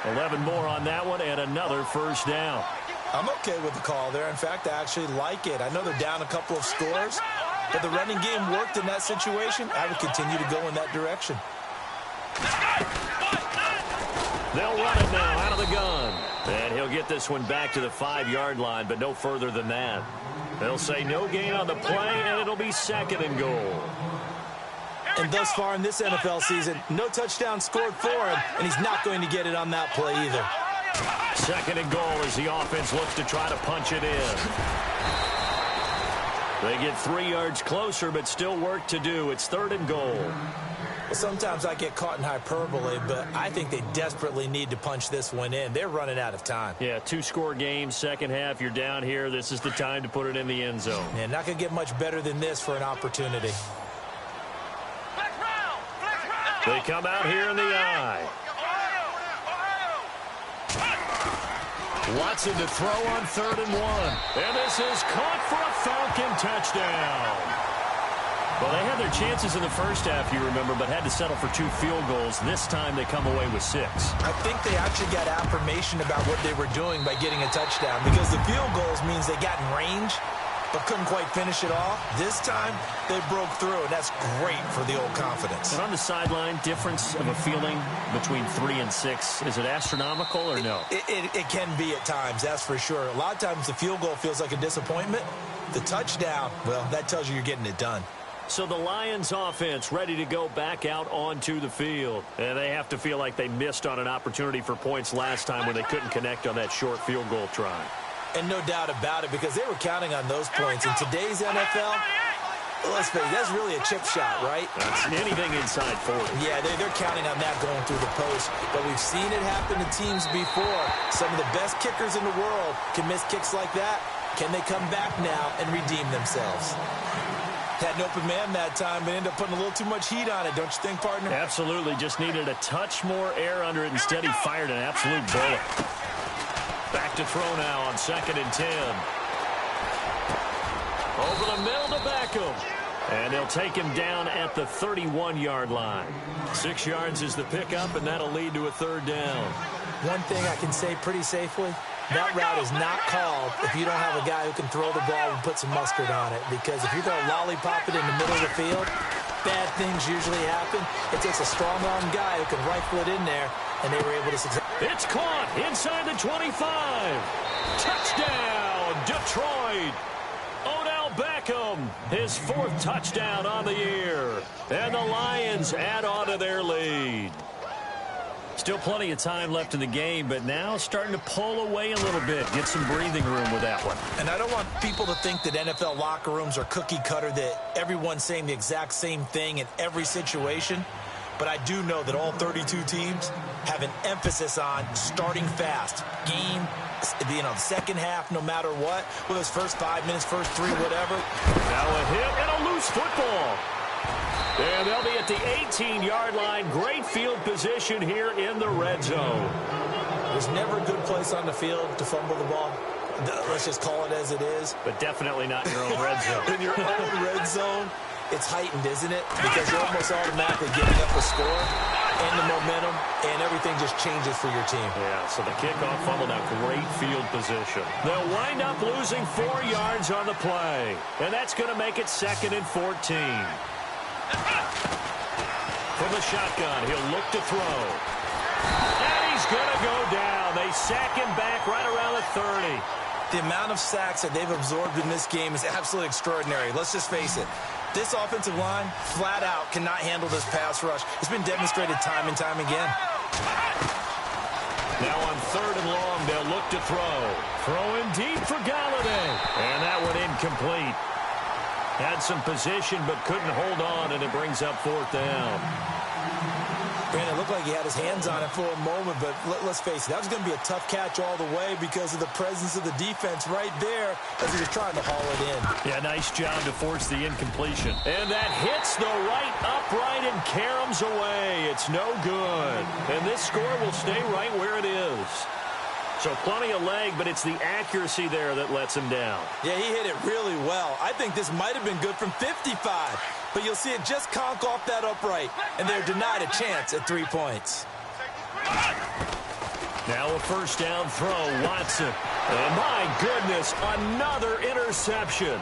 [SPEAKER 3] 4. 11 more on that one and another 1st down.
[SPEAKER 4] I'm okay with the call there. In fact, I actually like it. I know they're down a couple of scores, but the running game worked in that situation. I would continue to go in that direction.
[SPEAKER 3] They'll run it now out of the gun. And he'll get this one back to the 5-yard line, but no further than that. They'll say no gain on the play, and it'll be 2nd and goal.
[SPEAKER 4] And thus far in this NFL season, no touchdown scored for him, and he's not going to get it on that play either.
[SPEAKER 3] 2nd and goal as the offense looks to try to punch it in. They get 3 yards closer, but still work to do. It's 3rd and goal.
[SPEAKER 4] Well, sometimes I get caught in hyperbole, but I think they desperately need to punch this one in. They're running out of time.
[SPEAKER 3] Yeah, 2-score game, second half, you're down here. This is the time to put it in the end zone.
[SPEAKER 4] Yeah, not going to get much better than this for an opportunity.
[SPEAKER 3] They come out here in the eye. Watson to throw on 3rd and 1. And this is caught for a Falcon touchdown. Well, they had their chances in the first half, you remember, but had to settle for 2 field goals. This time they come away with 6.
[SPEAKER 4] I think they actually got affirmation about what they were doing by getting a touchdown, because the field goals means they got in range but couldn't quite finish it off. This time they broke through, and that's great for the old confidence.
[SPEAKER 3] And on the sideline, difference of a feeling between 3 and 6, is it astronomical or no?
[SPEAKER 4] It can be at times, that's for sure. A lot of times the field goal feels like a disappointment. The touchdown, well, that tells you you're getting it done.
[SPEAKER 3] So the Lions offense ready to go back out onto the field. And they have to feel like they missed on an opportunity for points last time when they couldn't connect on that short field goal try.
[SPEAKER 4] And no doubt about it, because they were counting on those points. In today's NFL, let's face it, that's really a chip shot, right?
[SPEAKER 3] That's anything inside 40.
[SPEAKER 4] Yeah, they're counting on that going through the post. But we've seen it happen to teams before. Some of the best kickers in the world can miss kicks like that. Can they come back now and redeem themselves? Had an open man that time, but ended up putting a little too much heat on it, don't you think, partner?
[SPEAKER 3] Absolutely. Just needed a touch more air under it. Instead, he fired an absolute bullet. Back to throw now on 2nd and 10. Over the middle to Beckham. And they'll take him down at the 31-yard line. 6 yards is the pickup, and that'll lead to a 3rd down.
[SPEAKER 4] One thing I can say pretty safely, that route is not called if you don't have a guy who can throw the ball and put some mustard on it. Because if you're going to lollipop it in the middle of the field, bad things usually happen. It takes a strong-arm guy who can rifle it in there, and they were able to succeed.
[SPEAKER 3] It's caught inside the 25. Touchdown, Detroit. Odell Beckham, his 4th touchdown on the year. And the Lions add on to their lead. Still plenty of time left in the game, but now starting to pull away a little bit. Get some breathing room with that one.
[SPEAKER 4] And I don't want people to think that NFL locker rooms are cookie cutter, that everyone's saying the exact same thing in every situation. But I do know that all 32 teams have an emphasis on starting fast. Game, the second half, no matter what. Whether it's first 5 minutes, first 3, whatever.
[SPEAKER 3] Now a hit and a loose football. And they'll be at the 18-yard line. Great field position here in the red zone.
[SPEAKER 4] There's never a good place on the field to fumble the ball. Let's just call it as it is.
[SPEAKER 3] But definitely not in your own red zone.
[SPEAKER 4] In your own red zone, it's heightened, isn't it? Because you're almost automatically giving up a score and the momentum, and everything just changes for your team.
[SPEAKER 3] Yeah, so the kickoff fumble, now great field position. They'll wind up losing 4 yards on the play. And that's going to make it 2nd and 14. From the shotgun, he'll look to throw. And he's going to go down. They sack him back right around the 30.
[SPEAKER 4] The amount of sacks that they've absorbed in this game is absolutely extraordinary. Let's just face it. This offensive line, flat out, cannot handle this pass rush. It's been demonstrated time and time again.
[SPEAKER 3] Now on 3rd and long, they'll look to throw. Throwing deep for Galladay. And that one incomplete. Had some position, but couldn't hold on, and it brings up 4th down.
[SPEAKER 4] Brandon, it looked like he had his hands on it for a moment, but let's face it, that was going to be a tough catch all the way because of the presence of the defense right there as he was trying to haul it in.
[SPEAKER 3] Yeah, nice job to force the incompletion. And that hits the right upright and caroms away. It's no good. And this score will stay right where it is. So plenty of leg, but it's the accuracy there that lets him down.
[SPEAKER 4] Yeah, he hit it really well. I think this might have been good from 55. But you'll see it just conk off that upright, and they're denied a chance at 3 points.
[SPEAKER 3] Now a first down throw, Watson. And my goodness, another interception.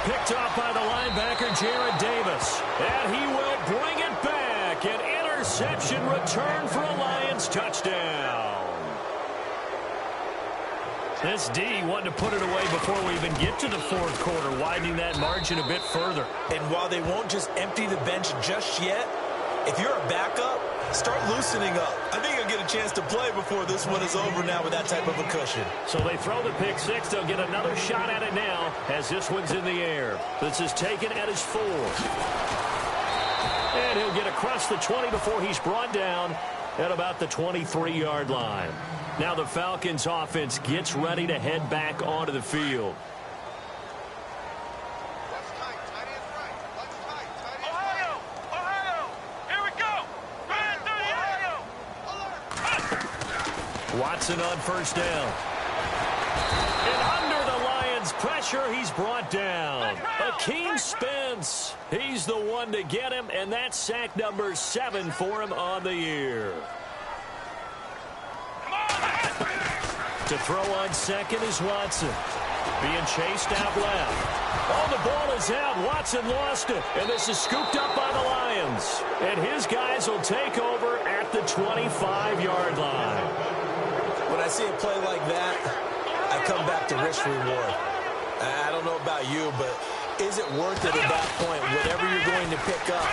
[SPEAKER 3] Picked off by the linebacker, Jared Davis. And he will bring it back. An interception return for a Lions touchdown. This D wanting to put it away before we even get to the fourth quarter, widening that margin a bit further.
[SPEAKER 4] And while they won't just empty the bench just yet, if you're a backup, start loosening up. I think you'll get a chance to play before this one is over now with that type of a cushion.
[SPEAKER 3] So they throw the pick six. They'll get another shot at it now as this one's in the air. This is taken at his 4. And he'll get across the 20 before he's brought down at about the 23-yard line. Now the Falcons offense gets ready to head back onto the field. Watson on first down. And under the Lions' pressure, he's brought down. Akeem Spence, he's the one to get him, and that's sack number 7 for him on the year. To throw on second is Watson. Being chased out left. Oh, the ball is out. Watson lost it. And this is scooped up by the Lions. And his guys will take over at the 25-yard line.
[SPEAKER 4] When I see a play like that, I come back to risk reward. I don't know about you, but is it worth it at that point, whatever you're going to pick up,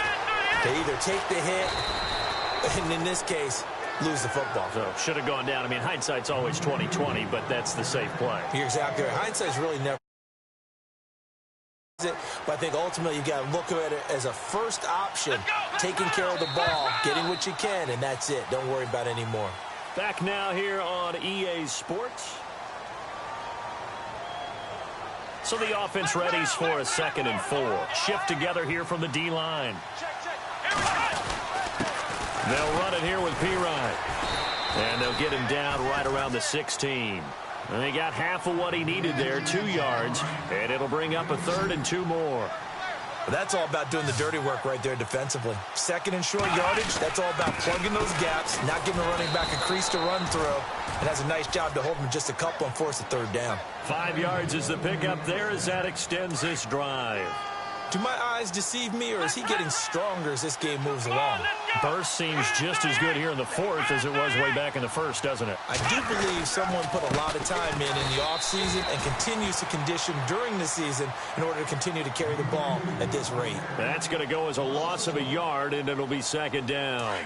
[SPEAKER 4] to either take the hit, and in this case, lose the football?
[SPEAKER 3] So should have gone down. I mean, hindsight's always 20/20, but that's the safe play.
[SPEAKER 4] You're exactly right. Hindsight's really never it, but I think ultimately you got to look at it as a first option, taking care of the ball, getting what you can, and that's it. Don't worry about it anymore.
[SPEAKER 3] Back now here on EA Sports. So the offense readies for a 2nd and 4. Shift together here from the D-line. They'll run it here with Pirine. And they'll get him down right around the 16. And they got half of what he needed there, 2 yards. And it'll bring up a 3rd and 2 more.
[SPEAKER 4] Well, that's all about doing the dirty work right there defensively. 2nd and short yardage, that's all about plugging those gaps, not giving the running back a crease to run through. And has a nice job to hold him just a couple and force a 3rd down.
[SPEAKER 3] 5 yards is the pickup there as that extends this drive.
[SPEAKER 4] Do my eyes deceive me, or is he getting stronger as this game moves along?
[SPEAKER 3] Burst seems just as good here in the 4th as it was way back in the 1st, doesn't it?
[SPEAKER 4] I do believe someone put a lot of time in the offseason and continues to condition during the season in order to continue to carry the ball at this rate.
[SPEAKER 3] That's going to go as a loss of a yard, and it'll be 2nd down.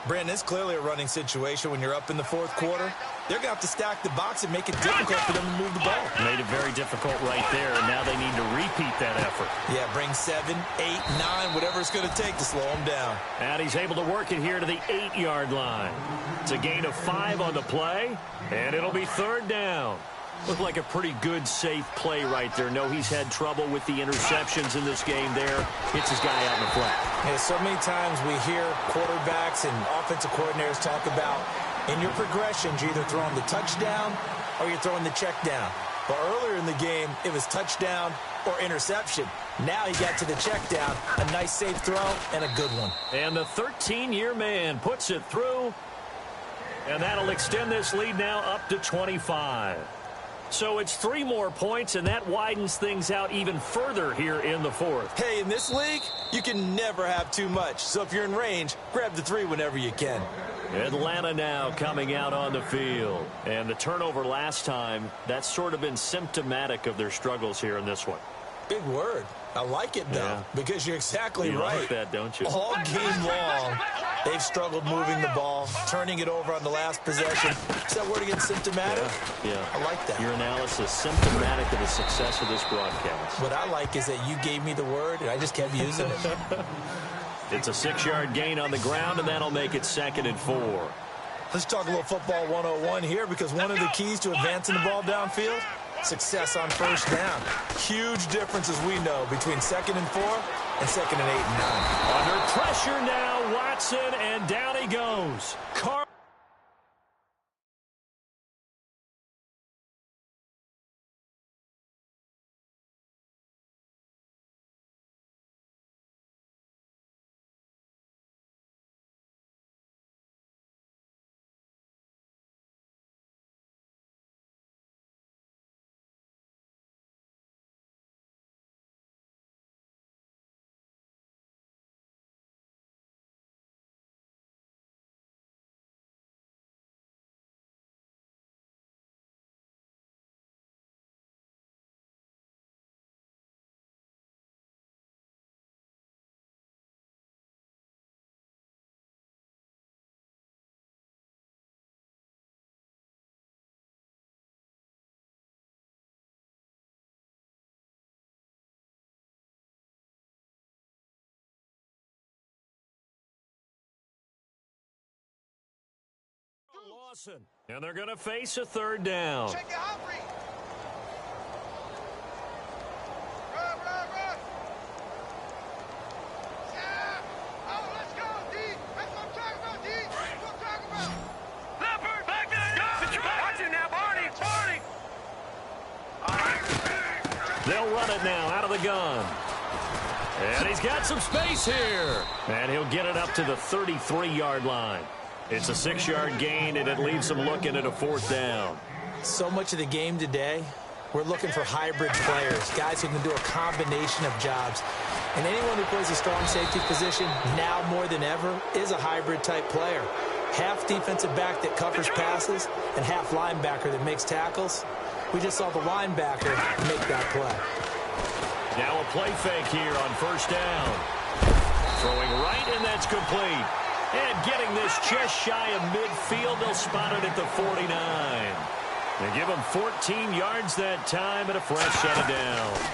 [SPEAKER 4] Brandon, it's clearly a running situation when you're up in the 4th quarter. They're going to have to stack the box and make it difficult for them to move the ball.
[SPEAKER 3] Made it very difficult right there, and now they need to repeat that effort.
[SPEAKER 4] Yeah, bring 7, 8, 9, whatever it's going to take to slow them down.
[SPEAKER 3] And he's able to work it here to the 8-yard line. It's a gain of 5 on the play, and it'll be 3rd down. Looked like a pretty good, safe play right there. No, he's had trouble with the interceptions in this game there. Hits his guy out in the flat.
[SPEAKER 4] Yeah, so many times we hear quarterbacks and offensive coordinators talk about in your progressions, you're either throwing the touchdown or you're throwing the check down. But earlier in the game, it was touchdown or interception. Now he got to the check down, a nice safe throw, and a good one.
[SPEAKER 3] And the 13-year man puts it through, and that'll extend this lead now up to 25. So it's 3 more points, and that widens things out even further here in the 4th.
[SPEAKER 4] Hey, in this league, you can never have too much. So if you're in range, grab the 3 whenever you can.
[SPEAKER 3] Atlanta now coming out on the field. And the turnover last time, that's sort of been symptomatic of their struggles here in this one.
[SPEAKER 4] Big word. I like it, though, because you're exactly
[SPEAKER 3] you
[SPEAKER 4] right.
[SPEAKER 3] Like that, don't you?
[SPEAKER 4] All game long, they've struggled moving the ball, turning it over on the last possession. Is that word again, symptomatic?
[SPEAKER 3] Yeah.
[SPEAKER 4] I like that.
[SPEAKER 3] Your analysis, symptomatic of the success of this broadcast.
[SPEAKER 4] What I like is that you gave me the word, and I just kept using it.
[SPEAKER 3] It's a 6-yard gain on the ground, and that'll make it 2nd and 4.
[SPEAKER 4] Let's talk a little football 101 here, because one of the keys to advancing the ball downfield, success on first down. Huge difference, as we know, between 2nd and 4 and 2nd and 8 and 9.
[SPEAKER 3] Under pressure now, Watson, and down he goes. Lawson. And they're going to face a third down.
[SPEAKER 5] Check it, Humphrey. Run, run, run. Sam. Oh, let's go, D. That's what I'm talking about, D. That's what I'm talking about. Leopard, back there. Watch it now, Barney.
[SPEAKER 3] They'll run it now out of the gun. And he's got some space here. And he'll get it up to the 33-yard line. It's a 6-yard gain, and it leaves them looking at a fourth down.
[SPEAKER 4] So much of the game today, we're looking for hybrid players, guys who can do a combination of jobs. And anyone who plays a strong safety position, now more than ever, is a hybrid-type player. Half defensive back that covers passes and half linebacker that makes tackles. We just saw the linebacker make that play.
[SPEAKER 3] Now a play fake here on first down. Throwing right, and that's complete. And getting this just shy of midfield, they'll spot it at the 49. They give him 14 yards that time and a fresh set of downs.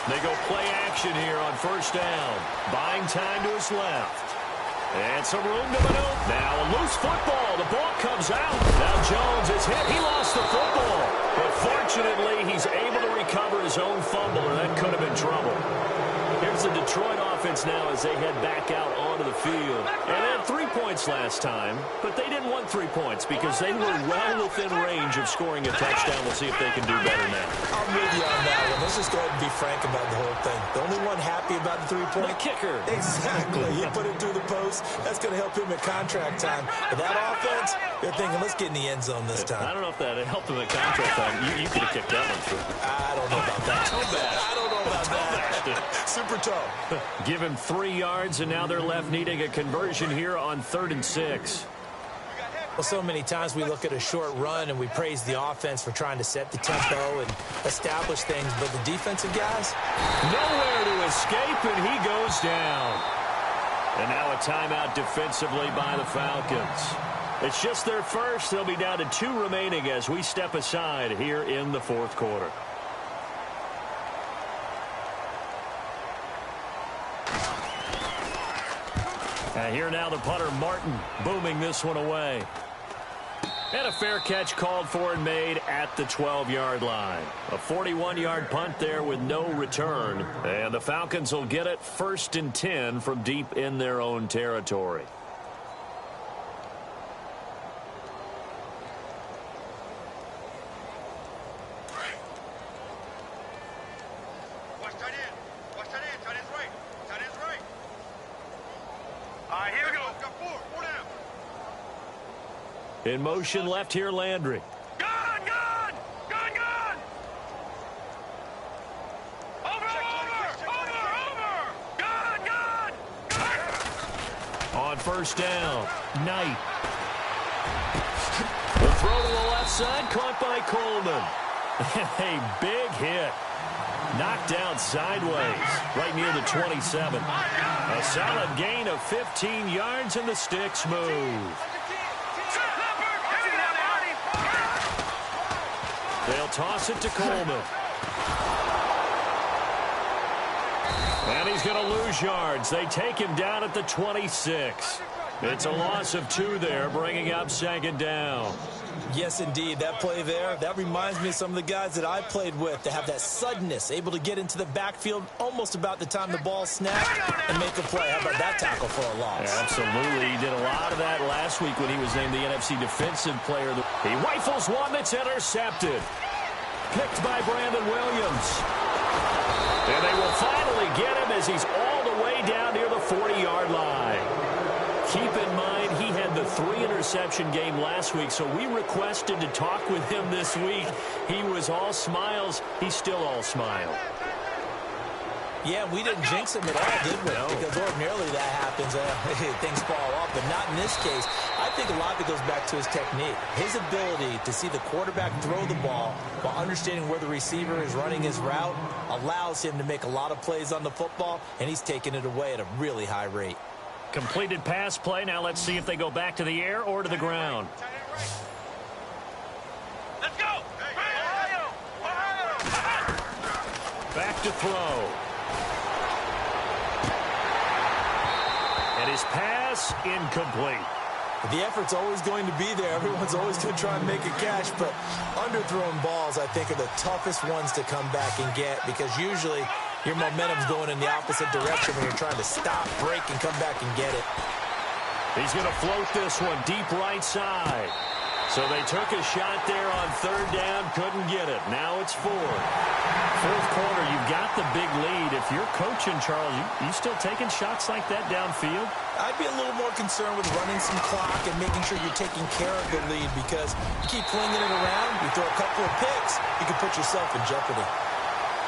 [SPEAKER 3] They go play action here on first down. Buying time to his left. And some room to maneuver. Now a loose football. The ball comes out. Now Jones is hit. He lost the football. But fortunately, he's able to recover his own fumble, or that could have been trouble. Here's the Detroit offense now as they head back out onto the field. And they had 3 points last time, but they didn't want 3 points because they were well within range of scoring a touchdown. We'll see if they can do better now.
[SPEAKER 4] I'm with you on that one. Let's just go ahead and be frank about the whole thing. The only one happy about the 3-point?
[SPEAKER 3] The kicker.
[SPEAKER 4] Exactly. He put it through the post. That's going to help him at contract time. But that offense, they're thinking, let's get in the end zone this time.
[SPEAKER 3] I don't know if that helped him at contract time. You could have kicked that one through.
[SPEAKER 4] I don't know about that. I don't know about that. Super tough.
[SPEAKER 3] Give him 3 yards, and now they're left needing a conversion here on 3rd and 6.
[SPEAKER 4] Well, so many times we look at a short run and we praise the offense for trying to set the tempo and establish things, but the defensive guys?
[SPEAKER 3] Nowhere to escape, and he goes down. And now a timeout defensively by the Falcons. It's just their first. They'll be down to 2 remaining as we step aside here in the 4th quarter. And here now the punter, Martin, booming this one away. And a fair catch called for and made at the 12-yard line. A 41-yard punt there with no return. And the Falcons will get it 1st and 10 from deep in their own territory. In motion left here, Landry.
[SPEAKER 5] Gun! Over! Gun!
[SPEAKER 3] On first down, Knight. The throw to the left side, caught by Coleman. A big hit. Knocked down sideways, right near the 27. A solid gain of 15 yards, and the sticks move. They'll toss it to Coleman. And he's going to lose yards. They take him down at the 26. It's a loss of 2 there, bringing up 2nd down.
[SPEAKER 4] Yes, indeed. That play there, that reminds me of some of the guys that I played with. They have that suddenness, able to get into the backfield almost about the time the ball snapped and make a play. How about that tackle for a loss?
[SPEAKER 3] Yeah, absolutely. He did a lot of that last week when he was named the NFC Defensive Player. He rifles one that's intercepted. Picked by Brandon Williams. And they will finally get him as he's all the way down near the 40-yard line. Keep in mind, he had the 3-interception game last week, so we requested to talk with him this week. He was all smiles. He's still all smile.
[SPEAKER 4] Yeah, we didn't jinx him at all, did we?
[SPEAKER 3] No.
[SPEAKER 4] Because ordinarily that happens. Things fall off, but not in this case. I think a lot of it goes back to his technique. His ability to see the quarterback throw the ball while understanding where the receiver is running his route allows him to make a lot of plays on the football, and he's taking it away at a really high rate.
[SPEAKER 3] Completed pass play. Now let's see if they go back to the air or to the ground.
[SPEAKER 5] Let's go!
[SPEAKER 3] Back to throw. And his pass incomplete.
[SPEAKER 4] The effort's always going to be there. Everyone's always going to try and make a catch, but underthrown balls, I think, are the toughest ones to come back and get because usually your momentum's going in the opposite direction when you're trying to stop, break, and come back and get it.
[SPEAKER 3] He's going to float this one deep right side. So they took a shot there on third down, couldn't get it. Now it's fourth. Fourth quarter, you've got the big lead. If you're coaching, Charles, you still taking shots like that downfield?
[SPEAKER 4] I'd be a little more concerned with running some clock and making sure you're taking care of the lead because you keep flinging it around, you throw a couple of picks, you can put yourself in jeopardy.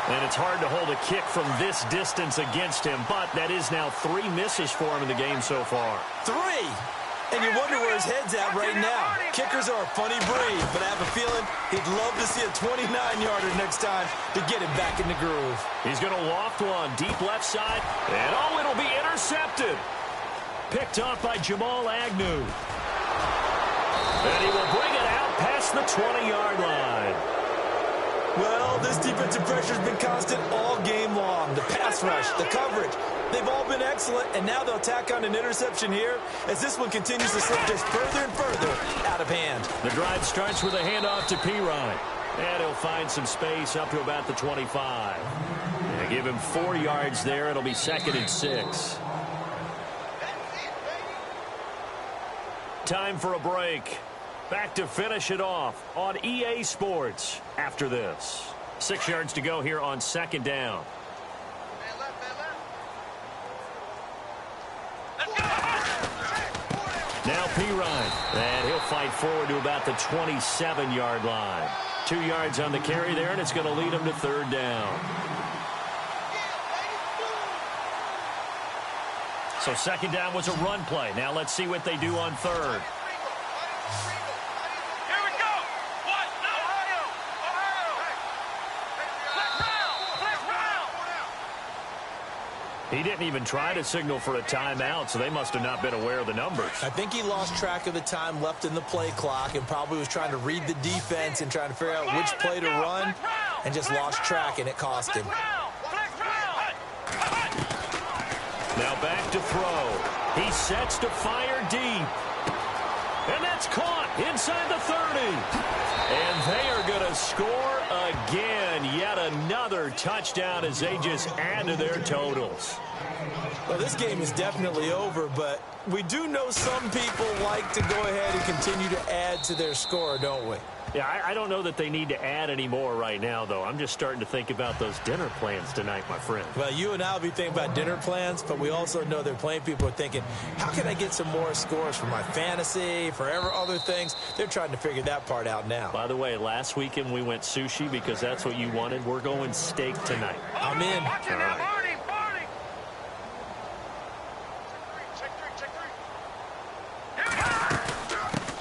[SPEAKER 3] And it's hard to hold a kick from this distance against him, but that is now 3 misses for him in the game so far.
[SPEAKER 4] 3! And you wonder where his head's at right now. Kickers are a funny breed, but I have a feeling he'd love to see a 29-yarder next time to get him back in the groove.
[SPEAKER 3] He's going to loft one deep left side, and oh, it'll be intercepted. Picked off by Jamal Agnew. And he will bring it out past the 20-yard line.
[SPEAKER 4] Well, this defensive pressure has been constant all game long. The pass rush, the coverage, they've all been excellent, and now they'll tack on an interception here as this one continues to slip just further and further out of hand.
[SPEAKER 3] The drive starts with a handoff to Pirine, and he'll find some space up to about the 25. And give him 4 yards there. It'll be 2nd and 6. Time for a break. Back to finish it off on EA Sports after this. 6 yards to go here on 2nd down. Now Pirine, and he'll fight forward to about the 27-yard line. 2 yards on the carry there, and it's going to lead him to 3rd down. So 2nd down was a run play. Now let's see what they do on 3rd. He didn't even try to signal for a timeout, so they must have not been aware of the numbers.
[SPEAKER 4] I think he lost track of the time left in the play clock and probably was trying to read the defense and trying to figure out which play to run and just lost track, and it cost him.
[SPEAKER 3] Now back to throw. He sets to fire deep. And that's caught inside the 30. And they are going to score again. Yet another touchdown as they just add to their totals.
[SPEAKER 4] Well, this game is definitely over, but we do know some people like to go ahead and continue to add to their score, don't we?
[SPEAKER 3] Yeah, I don't know that they need to add any more right now, though. I'm just starting to think about those dinner plans tonight, my friend.
[SPEAKER 4] Well, you and I will be thinking about dinner plans, but we also know there are plenty of people are thinking, how can I get some more scores for my fantasy, for other things? They're trying to figure that part out now.
[SPEAKER 3] By the way, last weekend we went sushi because that's what you wanted. We're going steak tonight.
[SPEAKER 4] I'm in.
[SPEAKER 3] All right.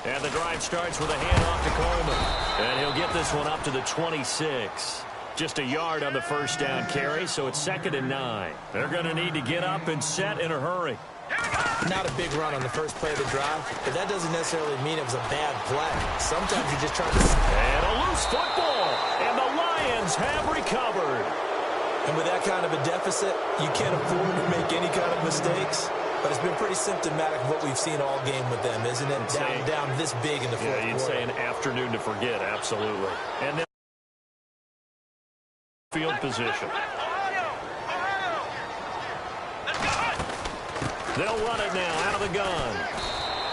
[SPEAKER 3] And the drive starts with a handoff to Coleman. And he'll get this one up to the 26. Just a yard on the first down carry, so it's 2nd and 9. They're going to need to get up and set in a hurry.
[SPEAKER 4] Not a big run on the first play of the drive, but that doesn't necessarily mean it was a bad play. Sometimes you're just trying to...
[SPEAKER 3] And a loose football, and the Lions have recovered.
[SPEAKER 4] And with that kind of a deficit, you can't afford to make any kind of mistakes. But it's been pretty symptomatic of what we've seen all game with them, isn't it? Down this big in the fourth quarter.
[SPEAKER 3] Yeah, you'd say an afternoon to forget, absolutely. And then field position. They'll run it now out of the gun.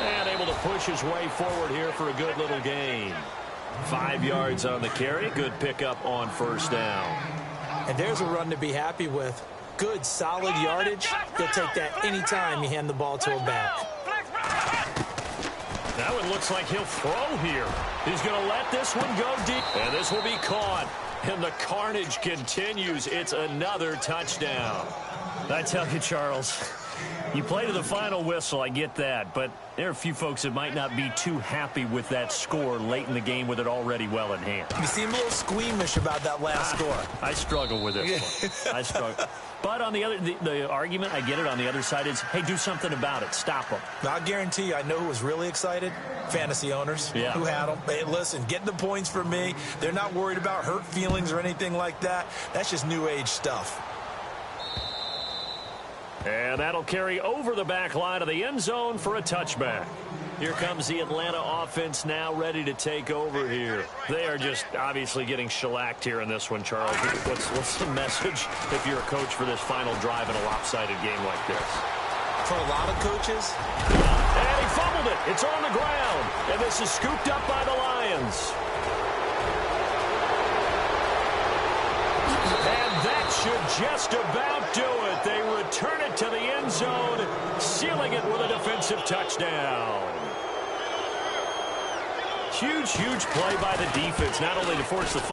[SPEAKER 3] And able to push his way forward here for a good little gain. 5 yards on the carry. Good pickup on first down.
[SPEAKER 4] And there's a run to be happy with. Good, solid yardage. He'll take that anytime you hand the ball to him back.
[SPEAKER 3] Now it looks like he'll throw here. He's going to let this one go deep. And this will be caught. And the carnage continues. It's another touchdown. I tell you, Charles, you play to the final whistle, I get that. But there are a few folks that might not be too happy with that score late in the game with it already well in hand.
[SPEAKER 4] You seem a little squeamish about that last score.
[SPEAKER 3] I struggle with this one. I struggle. But on the other, the argument, I get it, on the other side is, hey, do something about it. Stop them.
[SPEAKER 4] Now, I guarantee you, I know who was really excited. Fantasy owners who had them. Hey, listen, get the points for me. They're not worried about hurt feelings or anything like that. That's just new age stuff.
[SPEAKER 3] And that'll carry over the back line of the end zone for a touchback. Here comes the Atlanta offense now ready to take over here. They are just obviously getting shellacked here in this one, Charles. What's the message if you're a coach for this final drive in a lopsided game like this?
[SPEAKER 4] For a lot of coaches.
[SPEAKER 3] And he fumbled it. It's on the ground. And this is scooped up by the Lions. And that should just about do it. They return it to the end zone, sealing it with a defensive touchdown. Huge play by the defense, not only to force the